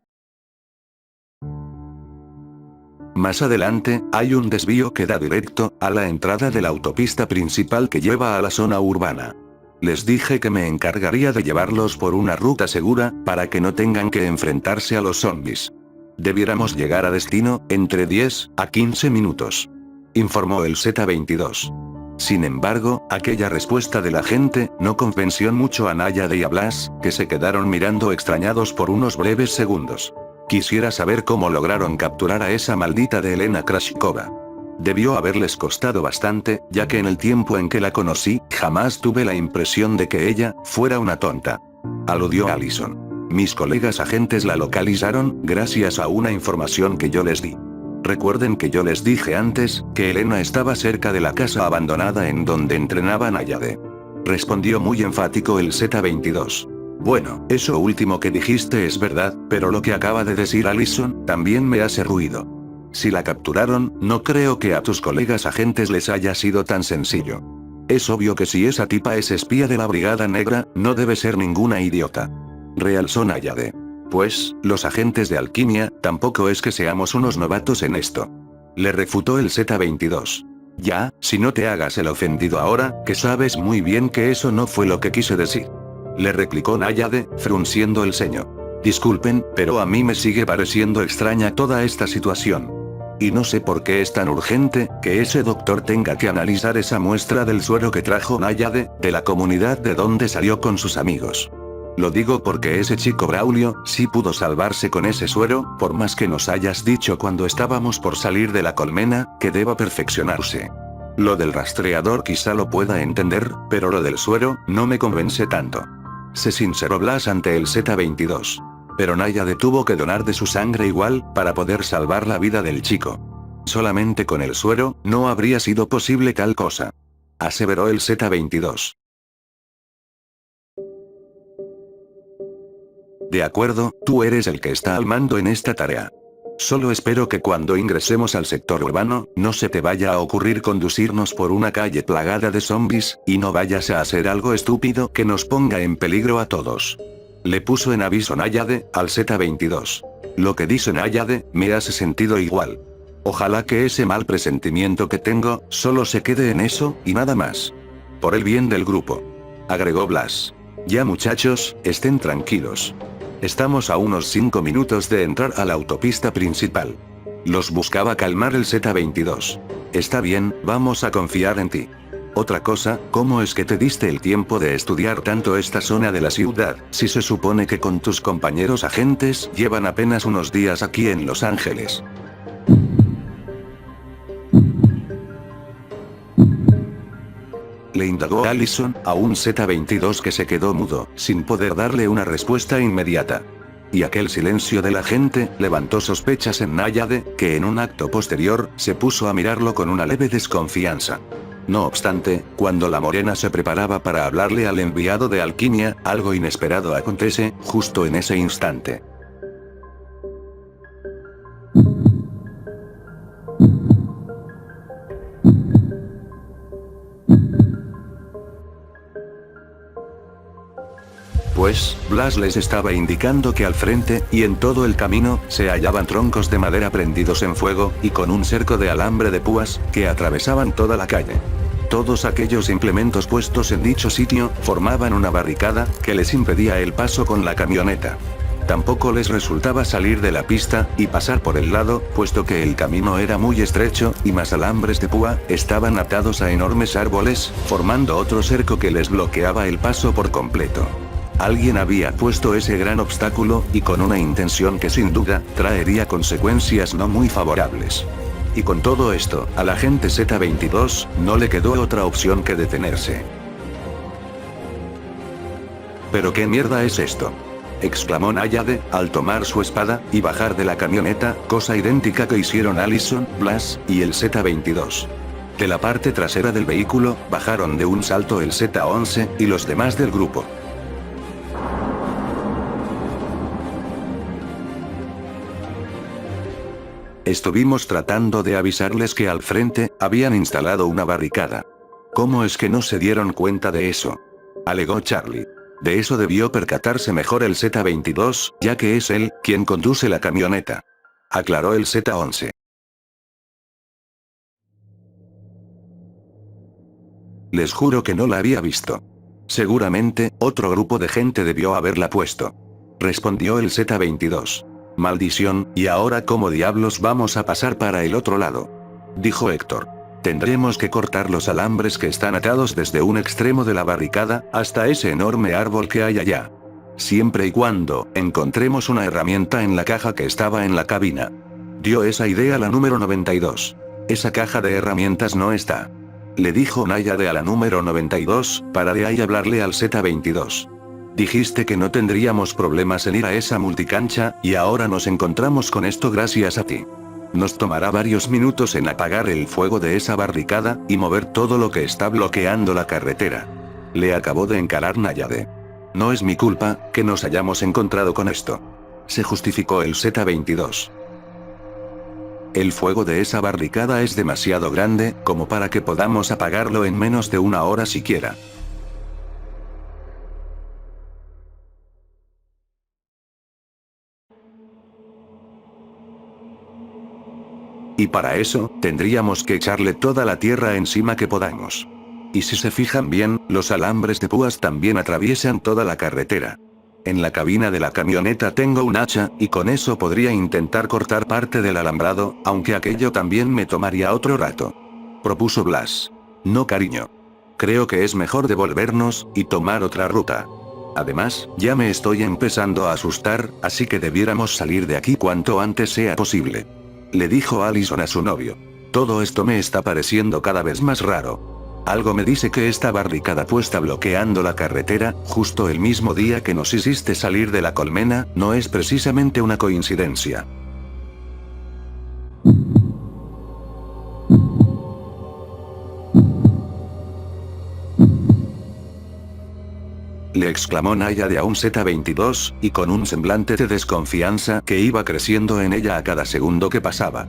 Más adelante, hay un desvío que da directo a la entrada de la autopista principal que lleva a la zona urbana. Les dije que me encargaría de llevarlos por una ruta segura, para que no tengan que enfrentarse a los zombies. Debiéramos llegar a destino, entre 10 a 15 minutos. Informó el Z-22. Sin embargo, aquella respuesta de la gente, no convenció mucho a Náyade y a Blas, que se quedaron mirando extrañados por unos breves segundos. Quisiera saber cómo lograron capturar a esa maldita de Elena Krashkova. Debió haberles costado bastante, ya que en el tiempo en que la conocí, jamás tuve la impresión de que ella fuera una tonta. Aludió Allison. Mis colegas agentes la localizaron, gracias a una información que yo les di. Recuerden que yo les dije antes, que Elena estaba cerca de la casa abandonada en donde entrenaba Náyade. Respondió muy enfático el Z-22. Bueno, eso último que dijiste es verdad, pero lo que acaba de decir Allison, también me hace ruido. Si la capturaron, no creo que a tus colegas agentes les haya sido tan sencillo. Es obvio que si esa tipa es espía de la Brigada Negra, no debe ser ninguna idiota. Realzó Náyade. Pues, los agentes de alquimia, tampoco es que seamos unos novatos en esto. Le refutó el Z-22. Ya, si no te hagas el ofendido ahora, que sabes muy bien que eso no fue lo que quise decir. Le replicó Náyade, frunciendo el ceño. Disculpen, pero a mí me sigue pareciendo extraña toda esta situación. Y no sé por qué es tan urgente, que ese doctor tenga que analizar esa muestra del suero que trajo Náyade, de la comunidad de donde salió con sus amigos. Lo digo porque ese chico Braulio, sí pudo salvarse con ese suero, por más que nos hayas dicho cuando estábamos por salir de la colmena, que deba perfeccionarse. Lo del rastreador quizá lo pueda entender, pero lo del suero, no me convence tanto. Se sinceró Blas ante el Z-22. Pero Náyade tuvo que donar de su sangre igual, para poder salvar la vida del chico. Solamente con el suero, no habría sido posible tal cosa. Aseveró el Z-22. De acuerdo, tú eres el que está al mando en esta tarea. Solo espero que cuando ingresemos al sector urbano, no se te vaya a ocurrir conducirnos por una calle plagada de zombies, y no vayas a hacer algo estúpido que nos ponga en peligro a todos. Le puso en aviso Náyade, al Z-22. Lo que dice Náyade, me hace sentido igual. Ojalá que ese mal presentimiento que tengo, solo se quede en eso, y nada más. Por el bien del grupo. Agregó Blas. Ya muchachos, estén tranquilos. Estamos a unos 5 minutos de entrar a la autopista principal. Los buscaba calmar el Z-22. Está bien, vamos a confiar en ti. Otra cosa, ¿cómo es que te diste el tiempo de estudiar tanto esta zona de la ciudad, si se supone que con tus compañeros agentes llevan apenas unos días aquí en Los Ángeles? Le indagó Allison, a un Z-22 que se quedó mudo, sin poder darle una respuesta inmediata. Y aquel silencio de la gente, levantó sospechas en Náyade, que en un acto posterior, se puso a mirarlo con una leve desconfianza. No obstante, cuando la morena se preparaba para hablarle al enviado de alquimia, algo inesperado acontece, justo en ese instante. Pues, Blas les estaba indicando que al frente, y en todo el camino, se hallaban troncos de madera prendidos en fuego, y con un cerco de alambre de púas, que atravesaban toda la calle. Todos aquellos implementos puestos en dicho sitio, formaban una barricada, que les impedía el paso con la camioneta. Tampoco les resultaba salir de la pista, y pasar por el lado, puesto que el camino era muy estrecho, y más alambres de púa, estaban atados a enormes árboles, formando otro cerco que les bloqueaba el paso por completo. Alguien había puesto ese gran obstáculo, y con una intención que sin duda, traería consecuencias no muy favorables. Y con todo esto, al agente Z-22, no le quedó otra opción que detenerse. ¿Pero qué mierda es esto?, exclamó Náyade, al tomar su espada, y bajar de la camioneta, cosa idéntica que hicieron Allison, Blas, y el Z-22. De la parte trasera del vehículo, bajaron de un salto el Z-11, y los demás del grupo. Estuvimos tratando de avisarles que al frente, habían instalado una barricada. ¿Cómo es que no se dieron cuenta de eso?, alegó Charlie. De eso debió percatarse mejor el Z-22, ya que es él, quien conduce la camioneta, aclaró el Z-11. Les juro que no la había visto. Seguramente, otro grupo de gente debió haberla puesto, respondió el Z-22. Maldición, ¿y ahora cómo diablos vamos a pasar para el otro lado?, dijo Héctor. Tendremos que cortar los alambres que están atados desde un extremo de la barricada, hasta ese enorme árbol que hay allá. Siempre y cuando, encontremos una herramienta en la caja que estaba en la cabina. Dio esa idea la número 92. Esa caja de herramientas no está, le dijo Náyade a la número 92, para de ahí hablarle al Z-22. Dijiste que no tendríamos problemas en ir a esa multicancha, y ahora nos encontramos con esto gracias a ti. Nos tomará varios minutos en apagar el fuego de esa barricada, y mover todo lo que está bloqueando la carretera. Le acabó de encarar Náyade. No es mi culpa, que nos hayamos encontrado con esto, se justificó el Z-22. El fuego de esa barricada es demasiado grande, como para que podamos apagarlo en menos de una hora siquiera. Y para eso, tendríamos que echarle toda la tierra encima que podamos. Y si se fijan bien, los alambres de púas también atraviesan toda la carretera. En la cabina de la camioneta tengo un hacha, y con eso podría intentar cortar parte del alambrado, aunque aquello también me tomaría otro rato, propuso Blas. No, cariño. Creo que es mejor devolvernos, y tomar otra ruta. Además, ya me estoy empezando a asustar, así que debiéramos salir de aquí cuanto antes sea posible, le dijo Allison a su novio. Todo esto me está pareciendo cada vez más raro. Algo me dice que esta barricada puesta bloqueando la carretera, justo el mismo día que nos hiciste salir de la colmena, no es precisamente una coincidencia. Le exclamó Náyade a un Z-22, y con un semblante de desconfianza que iba creciendo en ella a cada segundo que pasaba.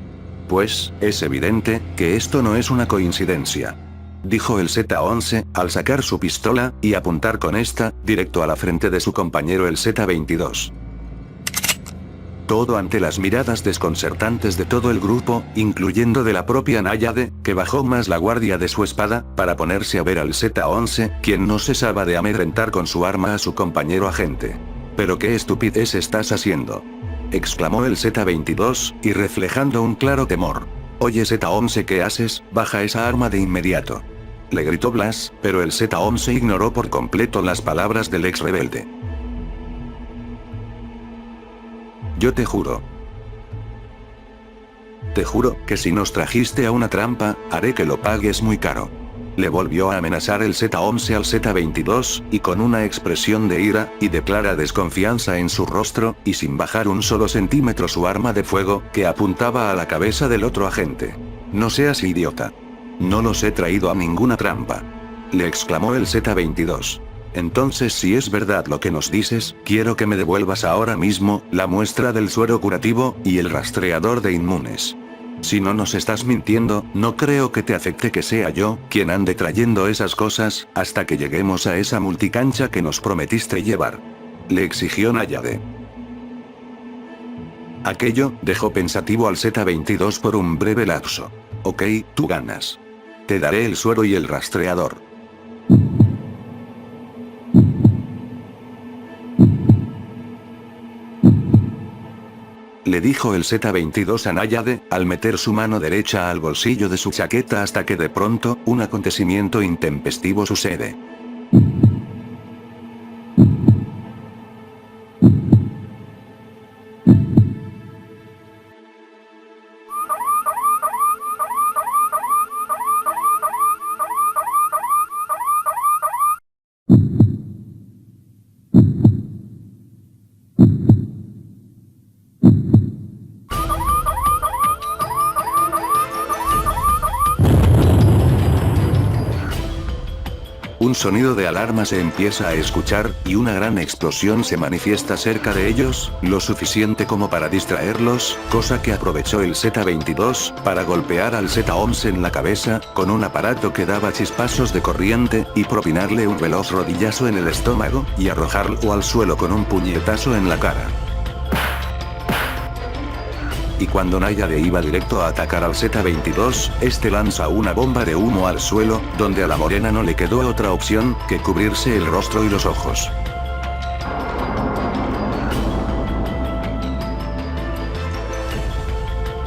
Pues, es evidente, que esto no es una coincidencia, dijo el Z-11, al sacar su pistola, y apuntar con esta, directo a la frente de su compañero el Z-22. Todo ante las miradas desconcertantes de todo el grupo, incluyendo de la propia Náyade, que bajó más la guardia de su espada, para ponerse a ver al Z-11, quien no cesaba de amedrentar con su arma a su compañero agente. «¿Pero qué estupidez estás haciendo?», exclamó el Z-22, y reflejando un claro temor. «Oye Z-11, ¿qué haces? Baja esa arma de inmediato», le gritó Blas, pero el Z-11 ignoró por completo las palabras del ex rebelde. «Yo te juro que si nos trajiste a una trampa, haré que lo pagues muy caro», le volvió a amenazar el Z-11 al Z-22, y con una expresión de ira, y de clara desconfianza en su rostro, y sin bajar un solo centímetro su arma de fuego, que apuntaba a la cabeza del otro agente. «No seas idiota. No los he traído a ninguna trampa», le exclamó el Z-22. «Entonces, si es verdad lo que nos dices, quiero que me devuelvas ahora mismo la muestra del suero curativo, y el rastreador de inmunes. Si no nos estás mintiendo, no creo que te afecte que sea yo quien ande trayendo esas cosas, hasta que lleguemos a esa multicancha que nos prometiste llevar», le exigió Náyade. Aquello dejó pensativo al Z-22 por un breve lapso. «Ok, tú ganas. Te daré el suero y el rastreador», le dijo el Z-22 a Náyade, al meter su mano derecha al bolsillo de su chaqueta, hasta que de pronto, un acontecimiento intempestivo sucede. sonido de alarma se empieza a escuchar, y una gran explosión se manifiesta cerca de ellos, lo suficiente como para distraerlos, cosa que aprovechó el Z-22, para golpear al Z-11 en la cabeza, con un aparato que daba chispazos de corriente, y propinarle un veloz rodillazo en el estómago, y arrojarlo al suelo con un puñetazo en la cara. Y cuando Náyade iba directo a atacar al Z-22, este lanza una bomba de humo al suelo, donde a la morena no le quedó otra opción, que cubrirse el rostro y los ojos.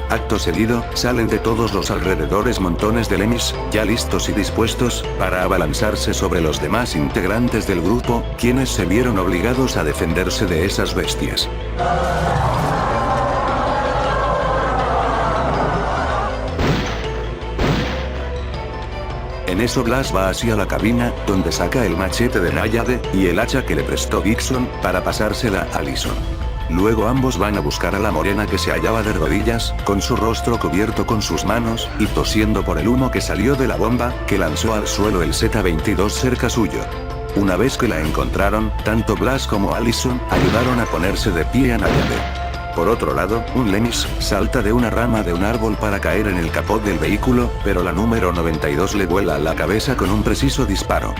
Acto seguido, salen de todos los alrededores montones de lemis, ya listos y dispuestos, para abalanzarse sobre los demás integrantes del grupo, quienes se vieron obligados a defenderse de esas bestias. En eso Blas va hacia la cabina, donde saca el machete de Náyade, y el hacha que le prestó Dixon, para pasársela a Allison. Luego ambos van a buscar a la morena que se hallaba de rodillas, con su rostro cubierto con sus manos, y tosiendo por el humo que salió de la bomba, que lanzó al suelo el Z-22 cerca suyo. Una vez que la encontraron, tanto Blas como Allison, ayudaron a ponerse de pie a Náyade. Por otro lado, un Lemis salta de una rama de un árbol para caer en el capó del vehículo, pero la número 92 le vuela a la cabeza con un preciso disparo.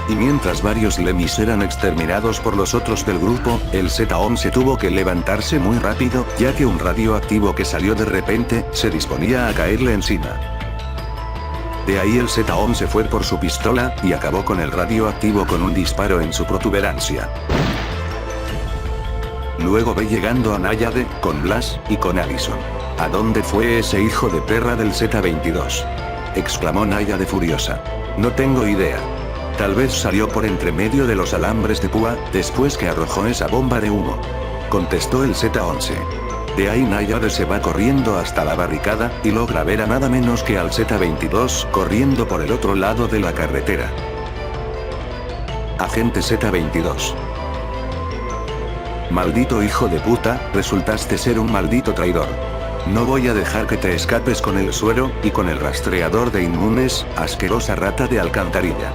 Y mientras varios Lemis eran exterminados por los otros del grupo, el Z-11 tuvo que levantarse muy rápido, ya que un radioactivo que salió de repente, se disponía a caerle encima. De ahí el Z-11 fue por su pistola, y acabó con el radioactivo con un disparo en su protuberancia. Luego ve llegando a Náyade, con Blas, y con Allison. ¿A dónde fue ese hijo de perra del Z-22? Exclamó Náyade furiosa. No tengo idea. Tal vez salió por entre medio de los alambres de púa, después que arrojó esa bomba de humo. Contestó el Z-11. De ahí Náyade se va corriendo hasta la barricada, y logra ver a nada menos que al Z-22 corriendo por el otro lado de la carretera. Agente Z-22. Maldito hijo de puta, resultaste ser un maldito traidor. No voy a dejar que te escapes con el suero, y con el rastreador de inmunes, asquerosa rata de alcantarilla.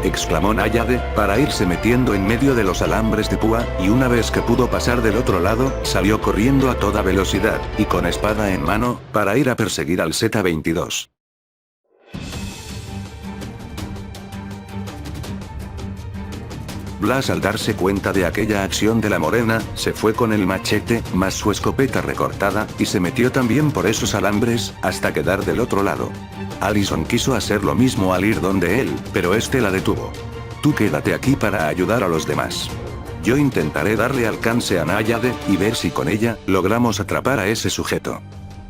Exclamó Náyade, para irse metiendo en medio de los alambres de púa, y una vez que pudo pasar del otro lado, salió corriendo a toda velocidad, y con espada en mano, para ir a perseguir al Z-22. Blas, al darse cuenta de aquella acción de la morena, se fue con el machete, más su escopeta recortada, y se metió también por esos alambres, hasta quedar del otro lado. Allison quiso hacer lo mismo al ir donde él, pero este la detuvo. Tú quédate aquí para ayudar a los demás. Yo intentaré darle alcance a Náyade, y ver si con ella, logramos atrapar a ese sujeto.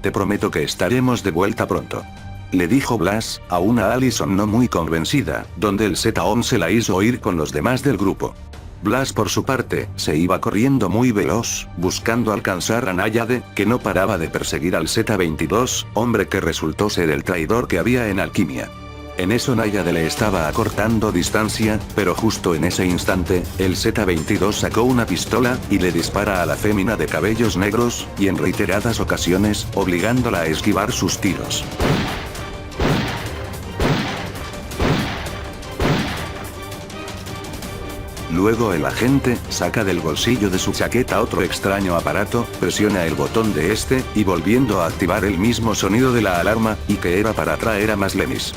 Te prometo que estaremos de vuelta pronto. Le dijo Blas, a una Allison no muy convencida, donde el Z-11 la hizo ir con los demás del grupo. Blas por su parte, se iba corriendo muy veloz, buscando alcanzar a Náyade, que no paraba de perseguir al Z-22, hombre que resultó ser el traidor que había en Alquimia. En eso Náyade le estaba acortando distancia, pero justo en ese instante, el Z-22 sacó una pistola, y le dispara a la fémina de cabellos negros, y en reiteradas ocasiones, obligándola a esquivar sus tiros. Luego el agente, saca del bolsillo de su chaqueta otro extraño aparato, presiona el botón de este, y volviendo a activar el mismo sonido de la alarma, y que era para atraer a más Lemis.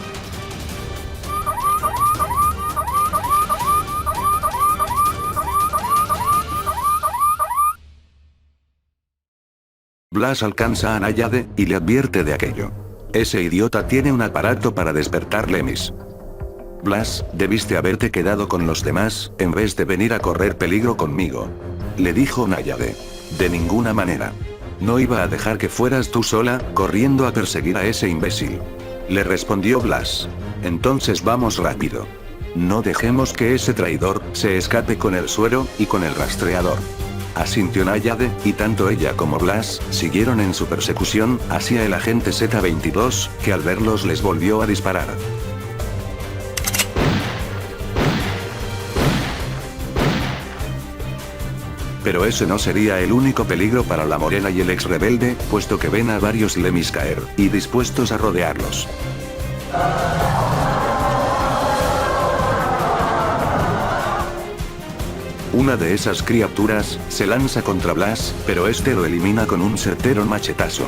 Blas alcanza a Náyade, y le advierte de aquello. Ese idiota tiene un aparato para despertar Lemis. Blas, debiste haberte quedado con los demás, en vez de venir a correr peligro conmigo. Le dijo Náyade. De ninguna manera. No iba a dejar que fueras tú sola, corriendo a perseguir a ese imbécil. Le respondió Blas. Entonces vamos rápido. No dejemos que ese traidor, se escape con el suero, y con el rastreador. Asintió Náyade, y tanto ella como Blas, siguieron en su persecución, hacia el agente Z-22, que al verlos les volvió a disparar. Pero ese no sería el único peligro para la morena y el ex rebelde, puesto que ven a varios Lemis caer, y dispuestos a rodearlos. Una de esas criaturas se lanza contra Blas, pero este lo elimina con un certero machetazo.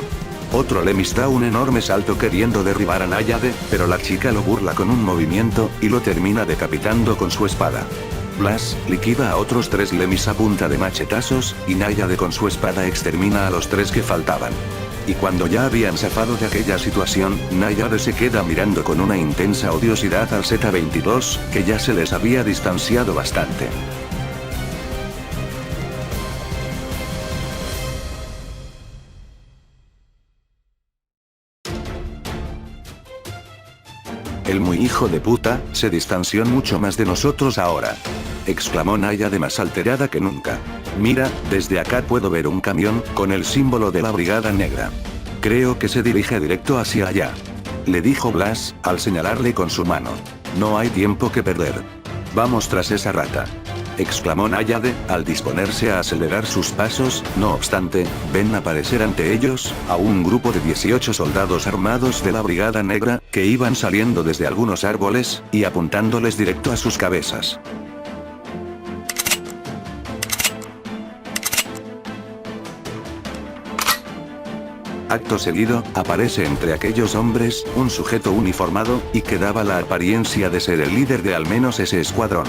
Otro Lemis da un enorme salto queriendo derribar a Náyade, pero la chica lo burla con un movimiento, y lo termina decapitando con su espada. Blas liquida a otros 3 Lemis a punta de machetazos, y Náyade con su espada extermina a los 3 que faltaban. Y cuando ya habían zafado de aquella situación, Náyade se queda mirando con una intensa odiosidad al Z-22, que ya se les había distanciado bastante. El muy hijo de puta, se distanció mucho más de nosotros ahora. Exclamó Náyade más alterada que nunca. Mira, desde acá puedo ver un camión, con el símbolo de la Brigada Negra. Creo que se dirige directo hacia allá. Le dijo Blas, al señalarle con su mano. No hay tiempo que perder. Vamos tras esa rata. Exclamó Náyade, al disponerse a acelerar sus pasos. No obstante, ven aparecer ante ellos, a un grupo de 18 soldados armados de la Brigada Negra, que iban saliendo desde algunos árboles, y apuntándoles directo a sus cabezas. Acto seguido, aparece entre aquellos hombres, un sujeto uniformado, y que daba la apariencia de ser el líder de al menos ese escuadrón.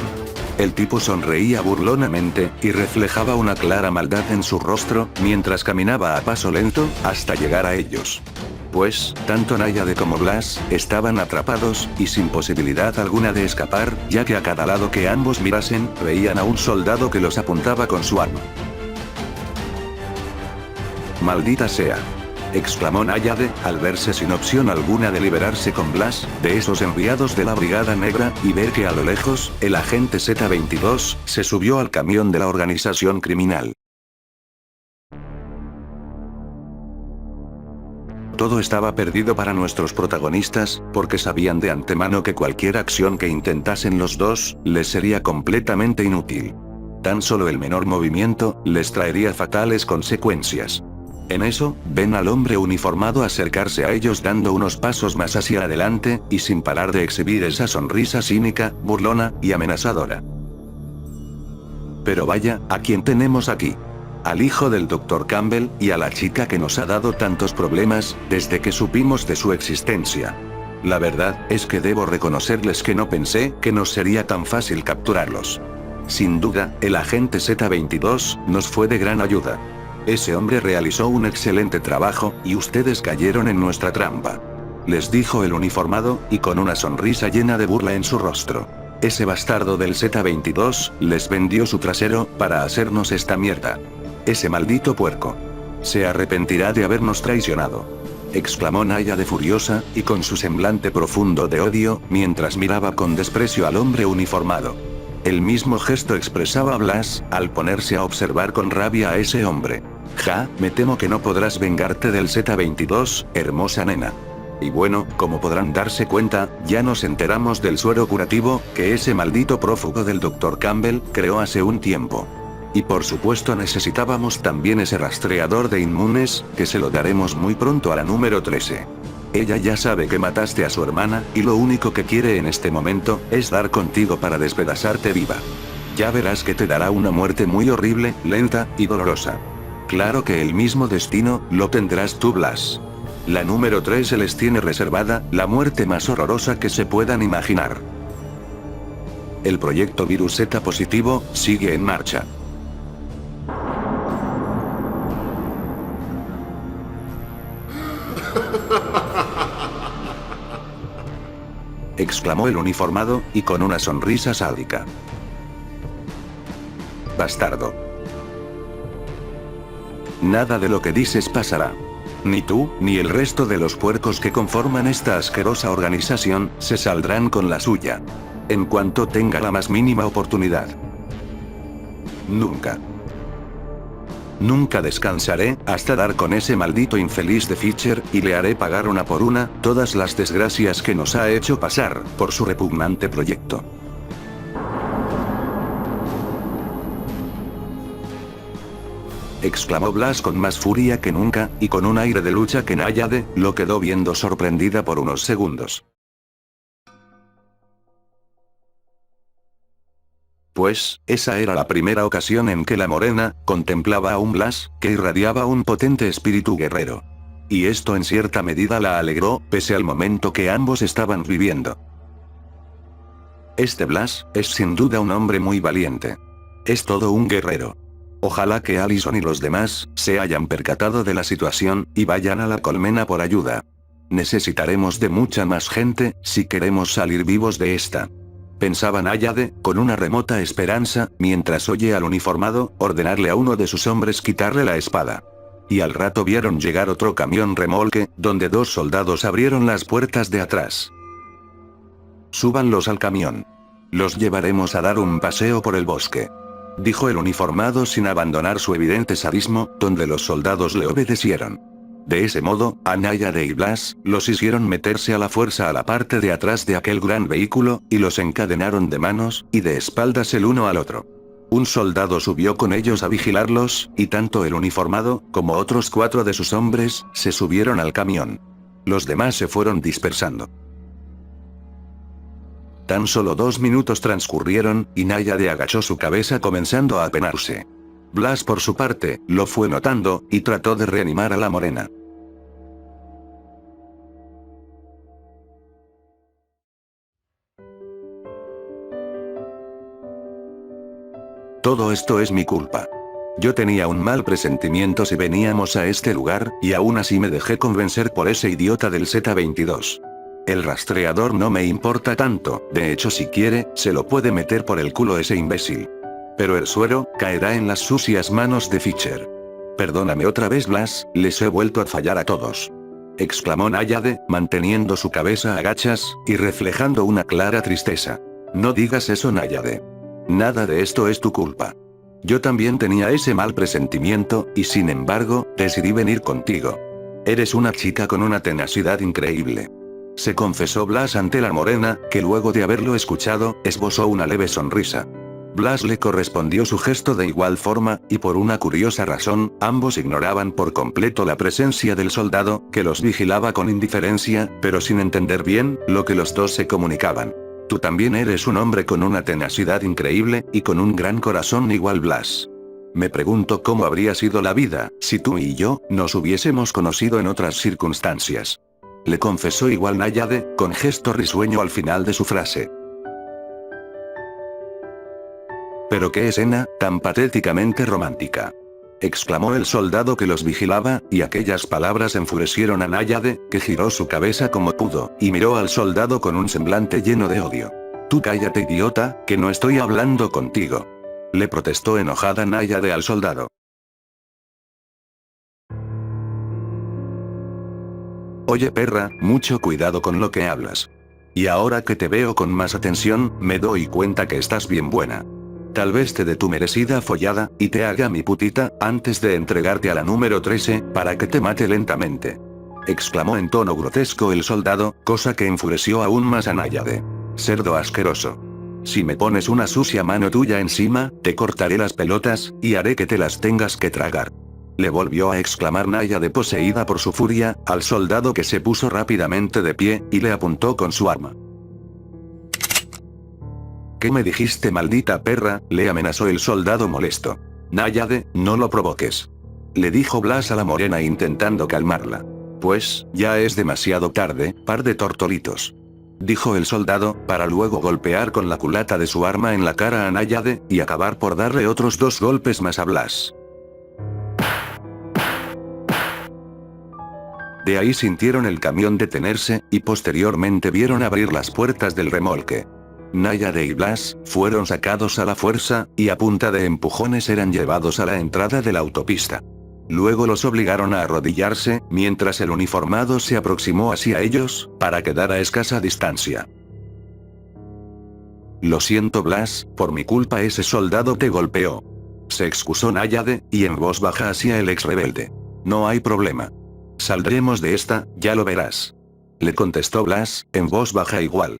El tipo sonreía burlonamente, y reflejaba una clara maldad en su rostro, mientras caminaba a paso lento, hasta llegar a ellos. Pues, tanto Náyade como Blas, estaban atrapados, y sin posibilidad alguna de escapar, ya que a cada lado que ambos mirasen, veían a un soldado que los apuntaba con su arma. ¡Maldita sea!, exclamó Náyade, al verse sin opción alguna de liberarse con Blas, de esos enviados de la Brigada Negra, y ver que a lo lejos, el agente Z-22, se subió al camión de la organización criminal. Todo estaba perdido para nuestros protagonistas, porque sabían de antemano que cualquier acción que intentasen los dos, les sería completamente inútil. Tan solo el menor movimiento, les traería fatales consecuencias. En eso, ven al hombre uniformado acercarse a ellos dando unos pasos más hacia adelante, y sin parar de exhibir esa sonrisa cínica, burlona, y amenazadora. Pero vaya, ¿a quién tenemos aquí? Al hijo del Dr. Campbell, y a la chica que nos ha dado tantos problemas, desde que supimos de su existencia. La verdad, es que debo reconocerles que no pensé que nos sería tan fácil capturarlos. Sin duda, el agente Z-22, nos fue de gran ayuda. Ese hombre realizó un excelente trabajo, y ustedes cayeron en nuestra trampa. Les dijo el uniformado, y con una sonrisa llena de burla en su rostro. Ese bastardo del Z-22, les vendió su trasero, para hacernos esta mierda. Ese maldito puerco. Se arrepentirá de habernos traicionado. Exclamó Náyade furiosa, y con su semblante profundo de odio, mientras miraba con desprecio al hombre uniformado. El mismo gesto expresaba Blas, al ponerse a observar con rabia a ese hombre. Ja, me temo que no podrás vengarte del Z-22, hermosa nena. Y bueno, como podrán darse cuenta, ya nos enteramos del suero curativo, que ese maldito prófugo del Dr. Campbell, creó hace un tiempo. Y por supuesto necesitábamos también ese rastreador de inmunes, que se lo daremos muy pronto a la número 13. Ella ya sabe que mataste a su hermana, y lo único que quiere en este momento, es dar contigo para despedazarte viva. Ya verás que te dará una muerte muy horrible, lenta, y dolorosa. Claro que el mismo destino, lo tendrás tú, Blas. La número 3 se les tiene reservada, la muerte más horrorosa que se puedan imaginar. El proyecto Virus Z positivo, sigue en marcha. Exclamó el uniformado, y con una sonrisa sádica. Bastardo. Nada de lo que dices pasará. Ni tú, ni el resto de los puercos que conforman esta asquerosa organización, se saldrán con la suya. En cuanto tenga la más mínima oportunidad. Nunca. Nunca descansaré, hasta dar con ese maldito infeliz de Fischer, y le haré pagar una por una, todas las desgracias que nos ha hecho pasar, por su repugnante proyecto. Exclamó Blas con más furia que nunca, y con un aire de lucha que Náyade, lo quedó viendo sorprendida por unos segundos. Pues, esa era la primera ocasión en que la morena contemplaba a un Blas que irradiaba un potente espíritu guerrero. Y esto en cierta medida la alegró, pese al momento que ambos estaban viviendo. Este Blas es sin duda un hombre muy valiente. Es todo un guerrero. Ojalá que Allison y los demás se hayan percatado de la situación y vayan a la colmena por ayuda. Necesitaremos de mucha más gente si queremos salir vivos de esta. Pensaba Náyade, con una remota esperanza, mientras oye al uniformado ordenarle a uno de sus hombres quitarle la espada. Y al rato vieron llegar otro camión remolque, donde 2 soldados abrieron las puertas de atrás. «Súbanlos al camión. Los llevaremos a dar un paseo por el bosque», dijo el uniformado sin abandonar su evidente sadismo, donde los soldados le obedecieron. De ese modo, a Náyade y Blas los hicieron meterse a la fuerza a la parte de atrás de aquel gran vehículo, y los encadenaron de manos y de espaldas el uno al otro. Un soldado subió con ellos a vigilarlos, y tanto el uniformado, como otros 4 de sus hombres, se subieron al camión. Los demás se fueron dispersando. Tan solo 2 minutos transcurrieron, y Náyade agachó su cabeza comenzando a apenarse. Blas por su parte, lo fue notando, y trató de reanimar a la morena. Todo esto es mi culpa. Yo tenía un mal presentimiento si veníamos a este lugar, y aún así me dejé convencer por ese idiota del Z-22. El rastreador no me importa tanto, de hecho si quiere, se lo puede meter por el culo ese imbécil. Pero el suero caerá en las sucias manos de Fischer. Perdóname otra vez Blas, les he vuelto a fallar a todos. Exclamó Náyade, manteniendo su cabeza a gachas, y reflejando una clara tristeza. No digas eso Náyade. Nada de esto es tu culpa. Yo también tenía ese mal presentimiento, y sin embargo, decidí venir contigo. Eres una chica con una tenacidad increíble. Se confesó Blas ante la morena, que luego de haberlo escuchado, esbozó una leve sonrisa. Blas le correspondió su gesto de igual forma, y por una curiosa razón, ambos ignoraban por completo la presencia del soldado, que los vigilaba con indiferencia, pero sin entender bien lo que los dos se comunicaban. Tú también eres un hombre con una tenacidad increíble, y con un gran corazón igual Blas. Me pregunto cómo habría sido la vida, si tú y yo nos hubiésemos conocido en otras circunstancias. Le confesó igual Náyade, con gesto risueño al final de su frase. «Pero qué escena, tan patéticamente romántica», exclamó el soldado que los vigilaba, y aquellas palabras enfurecieron a Náyade, que giró su cabeza como pudo, y miró al soldado con un semblante lleno de odio. «Tú cállate idiota, que no estoy hablando contigo», le protestó enojada Náyade al soldado. «Oye perra, mucho cuidado con lo que hablas. Y ahora que te veo con más atención, me doy cuenta que estás bien buena. Tal vez te dé tu merecida follada, y te haga mi putita, antes de entregarte a la número 13, para que te mate lentamente», exclamó en tono grotesco el soldado, cosa que enfureció aún más a Náyade. «Cerdo asqueroso. Si me pones una sucia mano tuya encima, te cortaré las pelotas, y haré que te las tengas que tragar», le volvió a exclamar Náyade poseída por su furia, al soldado que se puso rápidamente de pie, y le apuntó con su arma. «¿Qué me dijiste maldita perra?», le amenazó el soldado molesto. «Náyade, no lo provoques», le dijo Blas a la morena intentando calmarla. «Pues, ya es demasiado tarde, par de tortolitos», dijo el soldado, para luego golpear con la culata de su arma en la cara a Náyade, y acabar por darle otros 2 golpes más a Blas. De ahí sintieron el camión detenerse, y posteriormente vieron abrir las puertas del remolque. Náyade y Blas fueron sacados a la fuerza, y a punta de empujones eran llevados a la entrada de la autopista. Luego los obligaron a arrodillarse, mientras el uniformado se aproximó hacia ellos, para quedar a escasa distancia. «Lo siento Blas, por mi culpa ese soldado te golpeó», se excusó Náyade, y en voz baja hacia el ex rebelde. «No hay problema. Saldremos de esta, ya lo verás», le contestó Blas, en voz baja igual.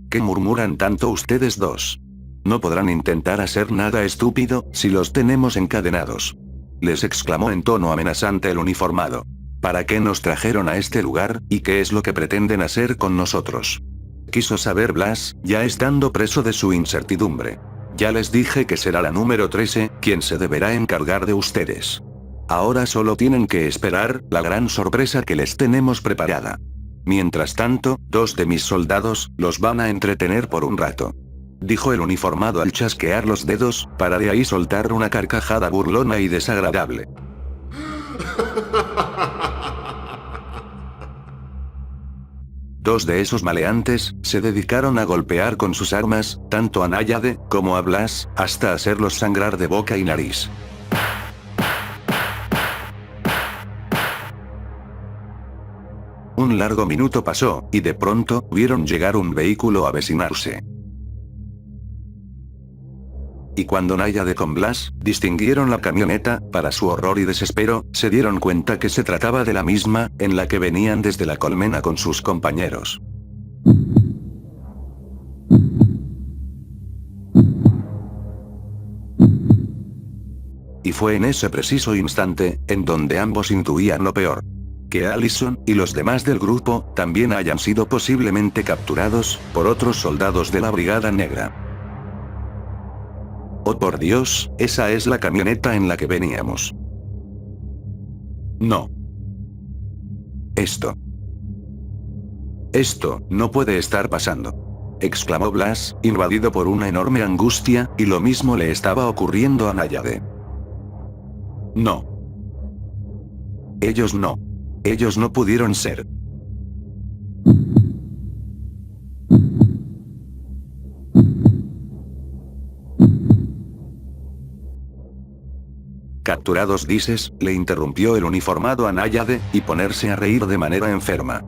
«¿Qué murmuran tanto ustedes dos? No podrán intentar hacer nada estúpido, si los tenemos encadenados», les exclamó en tono amenazante el uniformado. «¿Para qué nos trajeron a este lugar, y qué es lo que pretenden hacer con nosotros? Quiso saber Blas, ya estando preso de su incertidumbre. Ya les dije que será la número 13, quien se deberá encargar de ustedes. Ahora solo tienen que esperar la gran sorpresa que les tenemos preparada. Mientras tanto, 2 de mis soldados los van a entretener por un rato. Dijo el uniformado al chasquear los dedos, para de ahí soltar una carcajada burlona y desagradable. Dos de esos maleantes se dedicaron a golpear con sus armas, tanto a Náyade como a Blas, hasta hacerlos sangrar de boca y nariz. Un largo minuto pasó, y de pronto, vieron llegar un vehículo avecinarse. Y cuando Náyade con Blas distinguieron la camioneta, para su horror y desespero, se dieron cuenta que se trataba de la misma, en la que venían desde la colmena con sus compañeros. Y fue en ese preciso instante, en donde ambos intuían lo peor. Que Allison, y los demás del grupo, también hayan sido posiblemente capturados, por otros soldados de la Brigada Negra. Oh por Dios, esa es la camioneta en la que veníamos. No. Esto no puede estar pasando. Exclamó Blas, invadido por una enorme angustia, y lo mismo le estaba ocurriendo a Náyade. No. Ellos no pudieron ser. ¿Capturados dices?, le interrumpió el uniformado a Náyade, y ponerse a reír de manera enferma.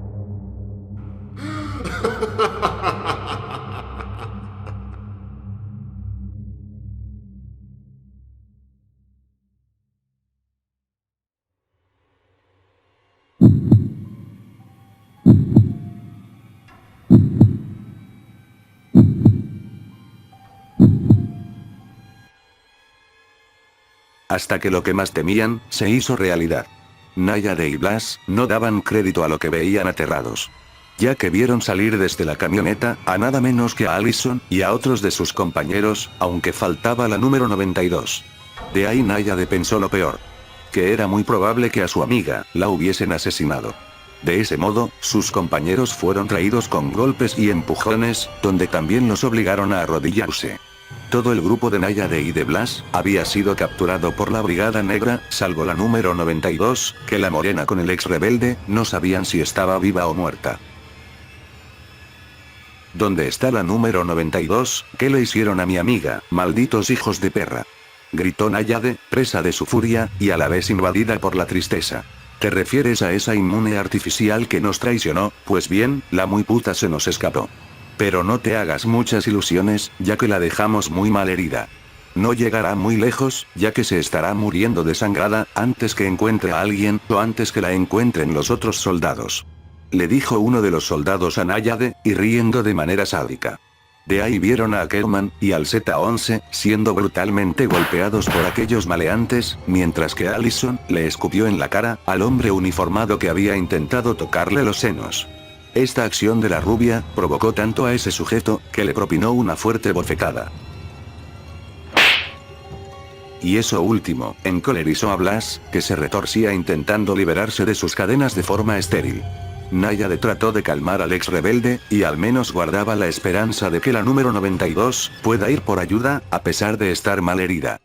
Hasta que lo que más temían, se hizo realidad. Náyade y Blas no daban crédito a lo que veían aterrados. Ya que vieron salir desde la camioneta, a nada menos que a Allison, y a otros de sus compañeros, aunque faltaba la número 92. De ahí Náyade pensó lo peor. Que era muy probable que a su amiga, la hubiesen asesinado. De ese modo, sus compañeros fueron traídos con golpes y empujones, donde también los obligaron a arrodillarse. Todo el grupo de Náyade y de Blas había sido capturado por la Brigada Negra, salvo la número 92, que la morena con el ex rebelde no sabían si estaba viva o muerta. ¿Dónde está la número 92? ¿Qué le hicieron a mi amiga, malditos hijos de perra? Gritó Náyade, presa de su furia, y a la vez invadida por la tristeza. ¿Te refieres a esa inmune artificial que nos traicionó? Pues bien, la muy puta se nos escapó. Pero no te hagas muchas ilusiones, ya que la dejamos muy mal herida. No llegará muy lejos, ya que se estará muriendo desangrada, antes que encuentre a alguien, o antes que la encuentren los otros soldados. Le dijo uno de los soldados a Náyade, y riendo de manera sádica. De ahí vieron a Ackerman, y al Z-11, siendo brutalmente golpeados por aquellos maleantes, mientras que Allison le escupió en la cara al hombre uniformado que había intentado tocarle los senos. Esta acción de la rubia provocó tanto a ese sujeto, que le propinó una fuerte bofetada. Y eso último, encolerizó a Blas, que se retorcía intentando liberarse de sus cadenas de forma estéril. Náyade trató de calmar al ex rebelde, y al menos guardaba la esperanza de que la número 92 pueda ir por ayuda, a pesar de estar mal herida.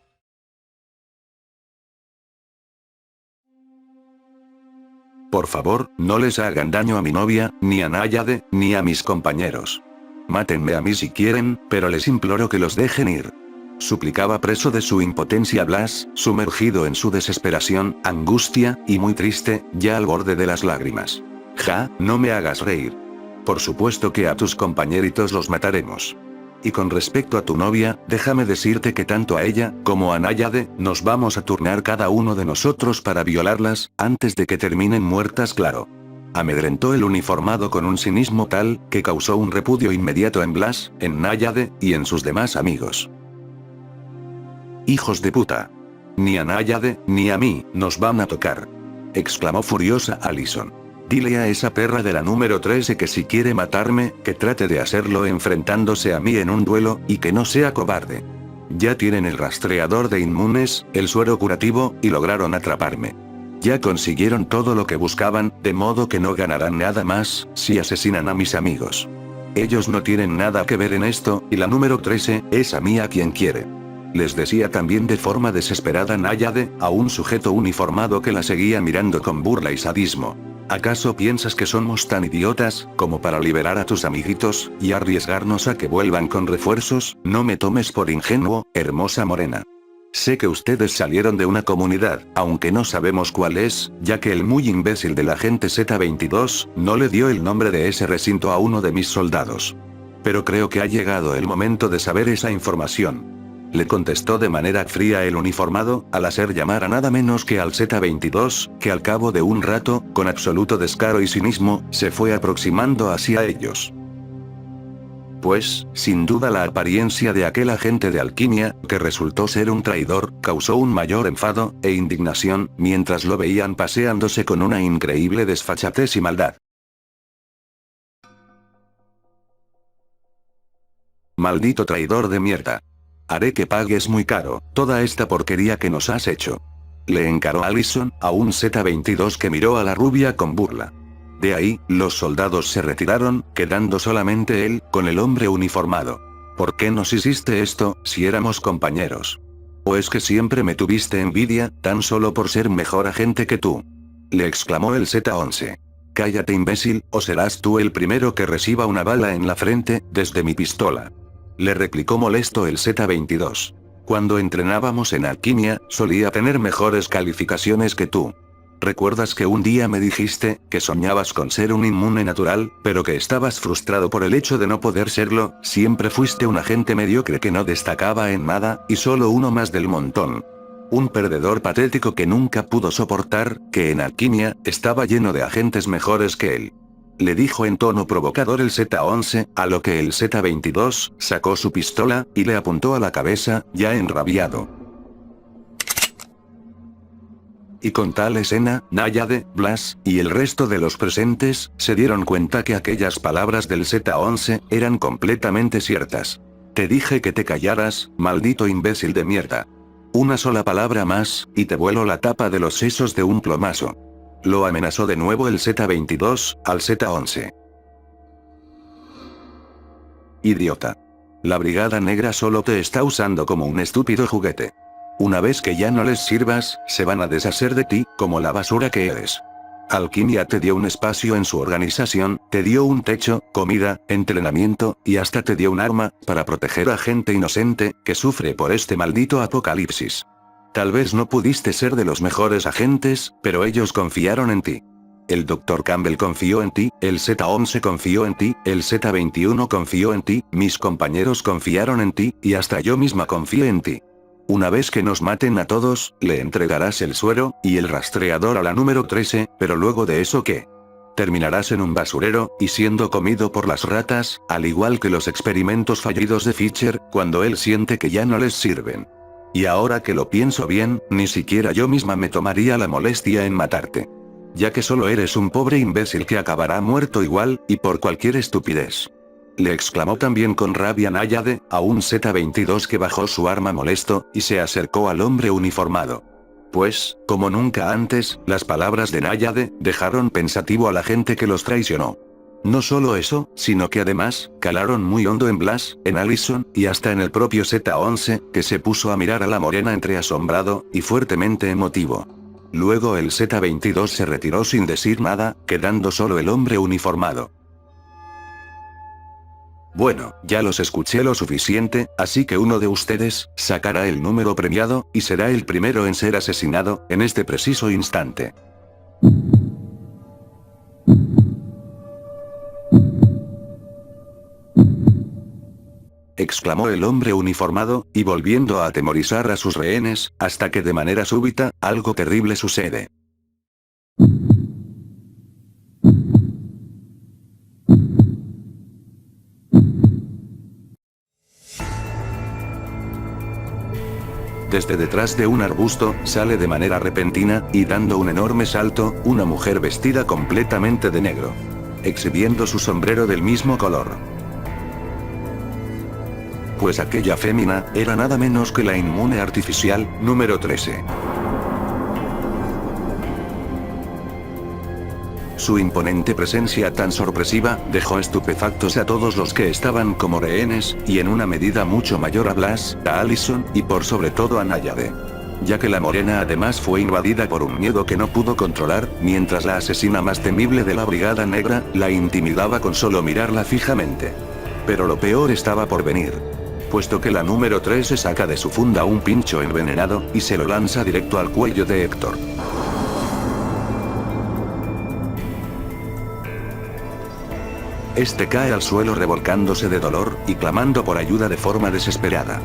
Por favor, no les hagan daño a mi novia, ni a Náyade, ni a mis compañeros. Mátenme a mí si quieren, pero les imploro que los dejen ir. Suplicaba preso de su impotencia Blas, sumergido en su desesperación, angustia, y muy triste, ya al borde de las lágrimas. Ja, no me hagas reír. Por supuesto que a tus compañeritos los mataremos. Y con respecto a tu novia, déjame decirte que tanto a ella, como a Náyade, nos vamos a turnar cada uno de nosotros para violarlas, antes de que terminen muertas, claro. Amedrentó el uniformado con un cinismo tal, que causó un repudio inmediato en Blas, en Náyade, y en sus demás amigos. Hijos de puta. Ni a Náyade, ni a mí, nos van a tocar. Exclamó furiosa Allison. Dile a esa perra de la número 13 que si quiere matarme, que trate de hacerlo enfrentándose a mí en un duelo, y que no sea cobarde. Ya tienen el rastreador de inmunes, el suero curativo, y lograron atraparme. Ya consiguieron todo lo que buscaban, de modo que no ganarán nada más, si asesinan a mis amigos. Ellos no tienen nada que ver en esto, y la número 13, es a mí a quien quiere. Les decía también de forma desesperada Náyade, a un sujeto uniformado que la seguía mirando con burla y sadismo. ¿Acaso piensas que somos tan idiotas, como para liberar a tus amiguitos, y arriesgarnos a que vuelvan con refuerzos? No me tomes por ingenuo, hermosa morena. Sé que ustedes salieron de una comunidad, aunque no sabemos cuál es, ya que el muy imbécil del agente Z-22, no le dio el nombre de ese recinto a uno de mis soldados. Pero creo que ha llegado el momento de saber esa información. Le contestó de manera fría el uniformado, al hacer llamar a nada menos que al Z-22, que al cabo de un rato, con absoluto descaro y cinismo, se fue aproximando hacia ellos. Pues, sin duda la apariencia de aquel agente de alquimia, que resultó ser un traidor, causó un mayor enfado, e indignación, mientras lo veían paseándose con una increíble desfachatez y maldad. Maldito traidor de mierda. Haré que pagues muy caro, toda esta porquería que nos has hecho. Le encaró Allison, a un Z-22 que miró a la rubia con burla. De ahí, los soldados se retiraron, quedando solamente él, con el hombre uniformado. ¿Por qué nos hiciste esto, si éramos compañeros? ¿O es que siempre me tuviste envidia, tan solo por ser mejor agente que tú? Le exclamó el Z-11. Cállate imbécil, o serás tú el primero que reciba una bala en la frente, desde mi pistola. Le replicó molesto el Z-22. Cuando entrenábamos en alquimia, solía tener mejores calificaciones que tú. ¿Recuerdas que un día me dijiste, que soñabas con ser un inmune natural, pero que estabas frustrado por el hecho de no poder serlo? Siempre fuiste un agente mediocre que no destacaba en nada, y solo uno más del montón. Un perdedor patético que nunca pudo soportar, que en alquimia, estaba lleno de agentes mejores que él. Le dijo en tono provocador el Z-11, a lo que el Z-22, sacó su pistola, y le apuntó a la cabeza, ya enrabiado. Y con tal escena, Náyade, Blas, y el resto de los presentes, se dieron cuenta que aquellas palabras del Z-11, eran completamente ciertas. Te dije que te callaras, maldito imbécil de mierda. Una sola palabra más, y te vuelo la tapa de los sesos de un plomazo. Lo amenazó de nuevo el Z-22, al Z-11. Idiota. La Brigada Negra solo te está usando como un estúpido juguete. Una vez que ya no les sirvas, se van a deshacer de ti, como la basura que eres. Alquimia te dio un espacio en su organización, te dio un techo, comida, entrenamiento, y hasta te dio un arma, para proteger a gente inocente, que sufre por este maldito apocalipsis. Tal vez no pudiste ser de los mejores agentes, pero ellos confiaron en ti. El Dr. Campbell confió en ti, el Z-11 confió en ti, el Z-21 confió en ti, mis compañeros confiaron en ti, y hasta yo misma confié en ti. Una vez que nos maten a todos, le entregarás el suero, y el rastreador a la número 13, pero luego de eso ¿qué? Terminarás en un basurero, y siendo comido por las ratas, al igual que los experimentos fallidos de Fischer, cuando él siente que ya no les sirven. Y ahora que lo pienso bien, ni siquiera yo misma me tomaría la molestia en matarte. Ya que solo eres un pobre imbécil que acabará muerto igual, y por cualquier estupidez. Le exclamó también con rabia Náyade, a un Z-22 que bajó su arma molesto, y se acercó al hombre uniformado. Pues, como nunca antes, las palabras de Náyade, dejaron pensativo a la gente que los traicionó. No solo eso, sino que además, calaron muy hondo en Blas, en Allison, y hasta en el propio Z-11, que se puso a mirar a la morena entre asombrado, y fuertemente emotivo. Luego el Z-22 se retiró sin decir nada, quedando solo el hombre uniformado. Bueno, ya los escuché lo suficiente, así que uno de ustedes, sacará el número premiado, y será el primero en ser asesinado, en este preciso instante. Exclamó el hombre uniformado, y volviendo a atemorizar a sus rehenes, hasta que de manera súbita, algo terrible sucede. desde detrás de un arbusto, sale de manera repentina, y dando un enorme salto, una mujer vestida completamente de negro, exhibiendo su sombrero del mismo color. Pues aquella fémina, era nada menos que la inmune artificial, número 13. Su imponente presencia tan sorpresiva, dejó estupefactos a todos los que estaban como rehenes, y en una medida mucho mayor a Blas, a Allison, y por sobre todo a Náyade. Ya que la morena además fue invadida por un miedo que no pudo controlar, mientras la asesina más temible de la Brigada Negra, la intimidaba con solo mirarla fijamente. Pero lo peor estaba por venir. Puesto que la número 3 se saca de su funda un pincho envenenado, y se lo lanza directo al cuello de Héctor. Este cae al suelo revolcándose de dolor, y clamando por ayuda de forma desesperada.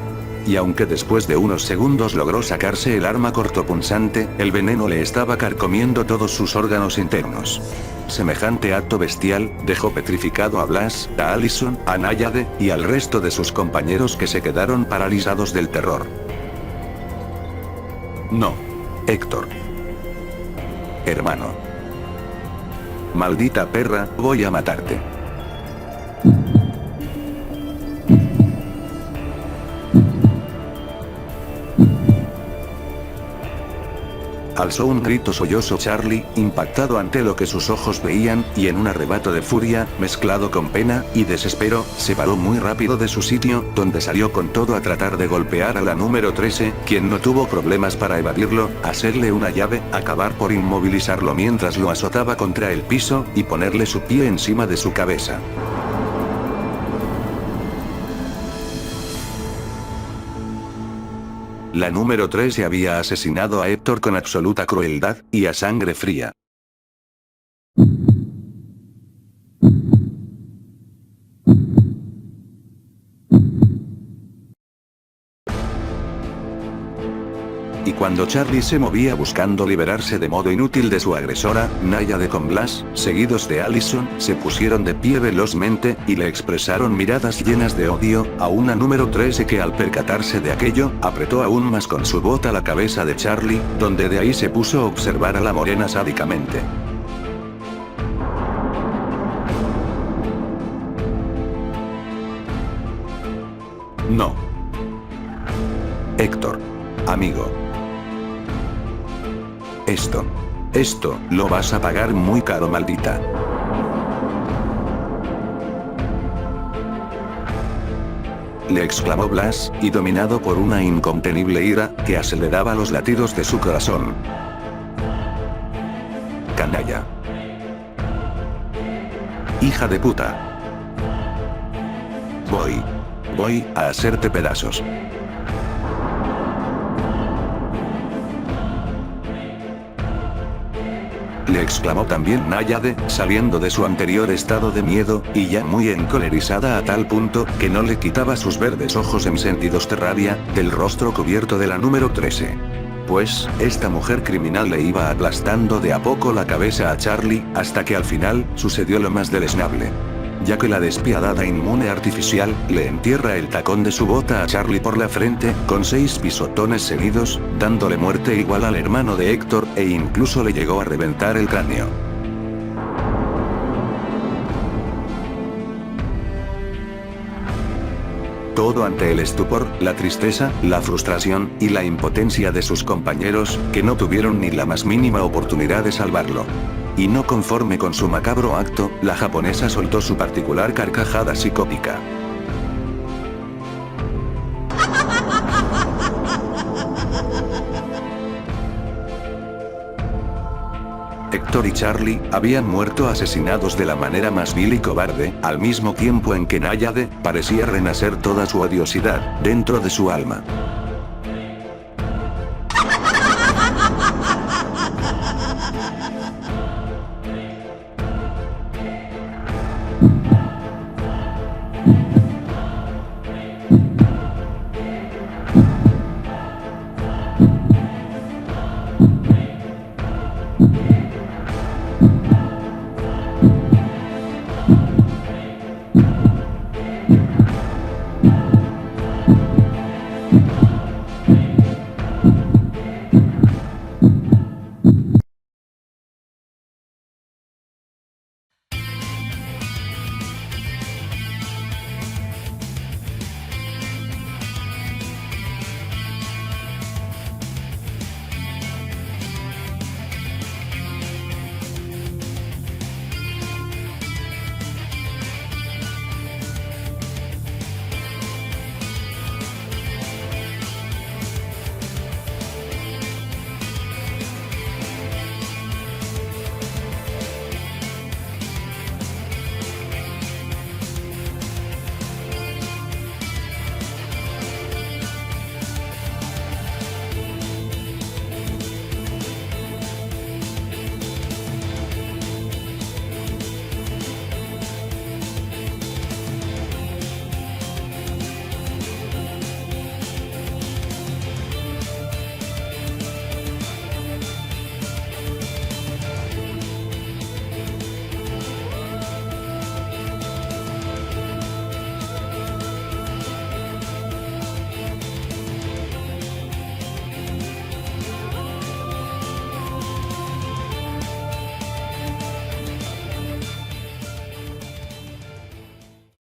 Y aunque después de unos segundos logró sacarse el arma cortopunzante, el veneno le estaba carcomiendo todos sus órganos internos. Semejante acto bestial, dejó petrificado a Blas, a Allison, a Náyade, y al resto de sus compañeros que se quedaron paralizados del terror. No. Héctor. Hermano. Maldita perra, voy a matarte. Alzó un grito sollozo Charlie, impactado ante lo que sus ojos veían, y en un arrebato de furia, mezclado con pena y desespero, se paró muy rápido de su sitio, donde salió con todo a tratar de golpear a la número 13, quien no tuvo problemas para evadirlo, hacerle una llave, acabar por inmovilizarlo mientras lo azotaba contra el piso, y ponerle su pie encima de su cabeza. La número 13 había asesinado a Héctor con absoluta crueldad, y a sangre fría. Y cuando Charlie se movía buscando liberarse de modo inútil de su agresora, Náyade con Blas, seguidos de Allison, se pusieron de pie velozmente, y le expresaron miradas llenas de odio, a una número 13 que al percatarse de aquello, apretó aún más con su bota la cabeza de Charlie, donde de ahí se puso a observar a la morena sádicamente. No. Héctor. Amigo. Esto, lo vas a pagar muy caro, maldita. Le exclamó Blas, y dominado por una incontenible ira, que aceleraba los latidos de su corazón. Canalla. Hija de puta. Voy a hacerte pedazos. Le exclamó también Náyade, saliendo de su anterior estado de miedo, y ya muy encolerizada a tal punto, que no le quitaba sus verdes ojos encendidos de rabia, del rostro cubierto de la número 13. Pues, esta mujer criminal le iba aplastando de a poco la cabeza a Charlie, hasta que al final, sucedió lo más deleznable. Ya que la despiadada inmune artificial, le entierra el tacón de su bota a Charlie por la frente, con 6 pisotones seguidos, dándole muerte igual al hermano de Héctor, e incluso le llegó a reventar el cráneo. Todo ante el estupor, la tristeza, la frustración, y la impotencia de sus compañeros, que no tuvieron ni la más mínima oportunidad de salvarlo. Y no conforme con su macabro acto, la japonesa soltó su particular carcajada psicótica. Héctor y Charlie habían muerto asesinados de la manera más vil y cobarde, al mismo tiempo en que Náyade parecía renacer toda su odiosidad dentro de su alma.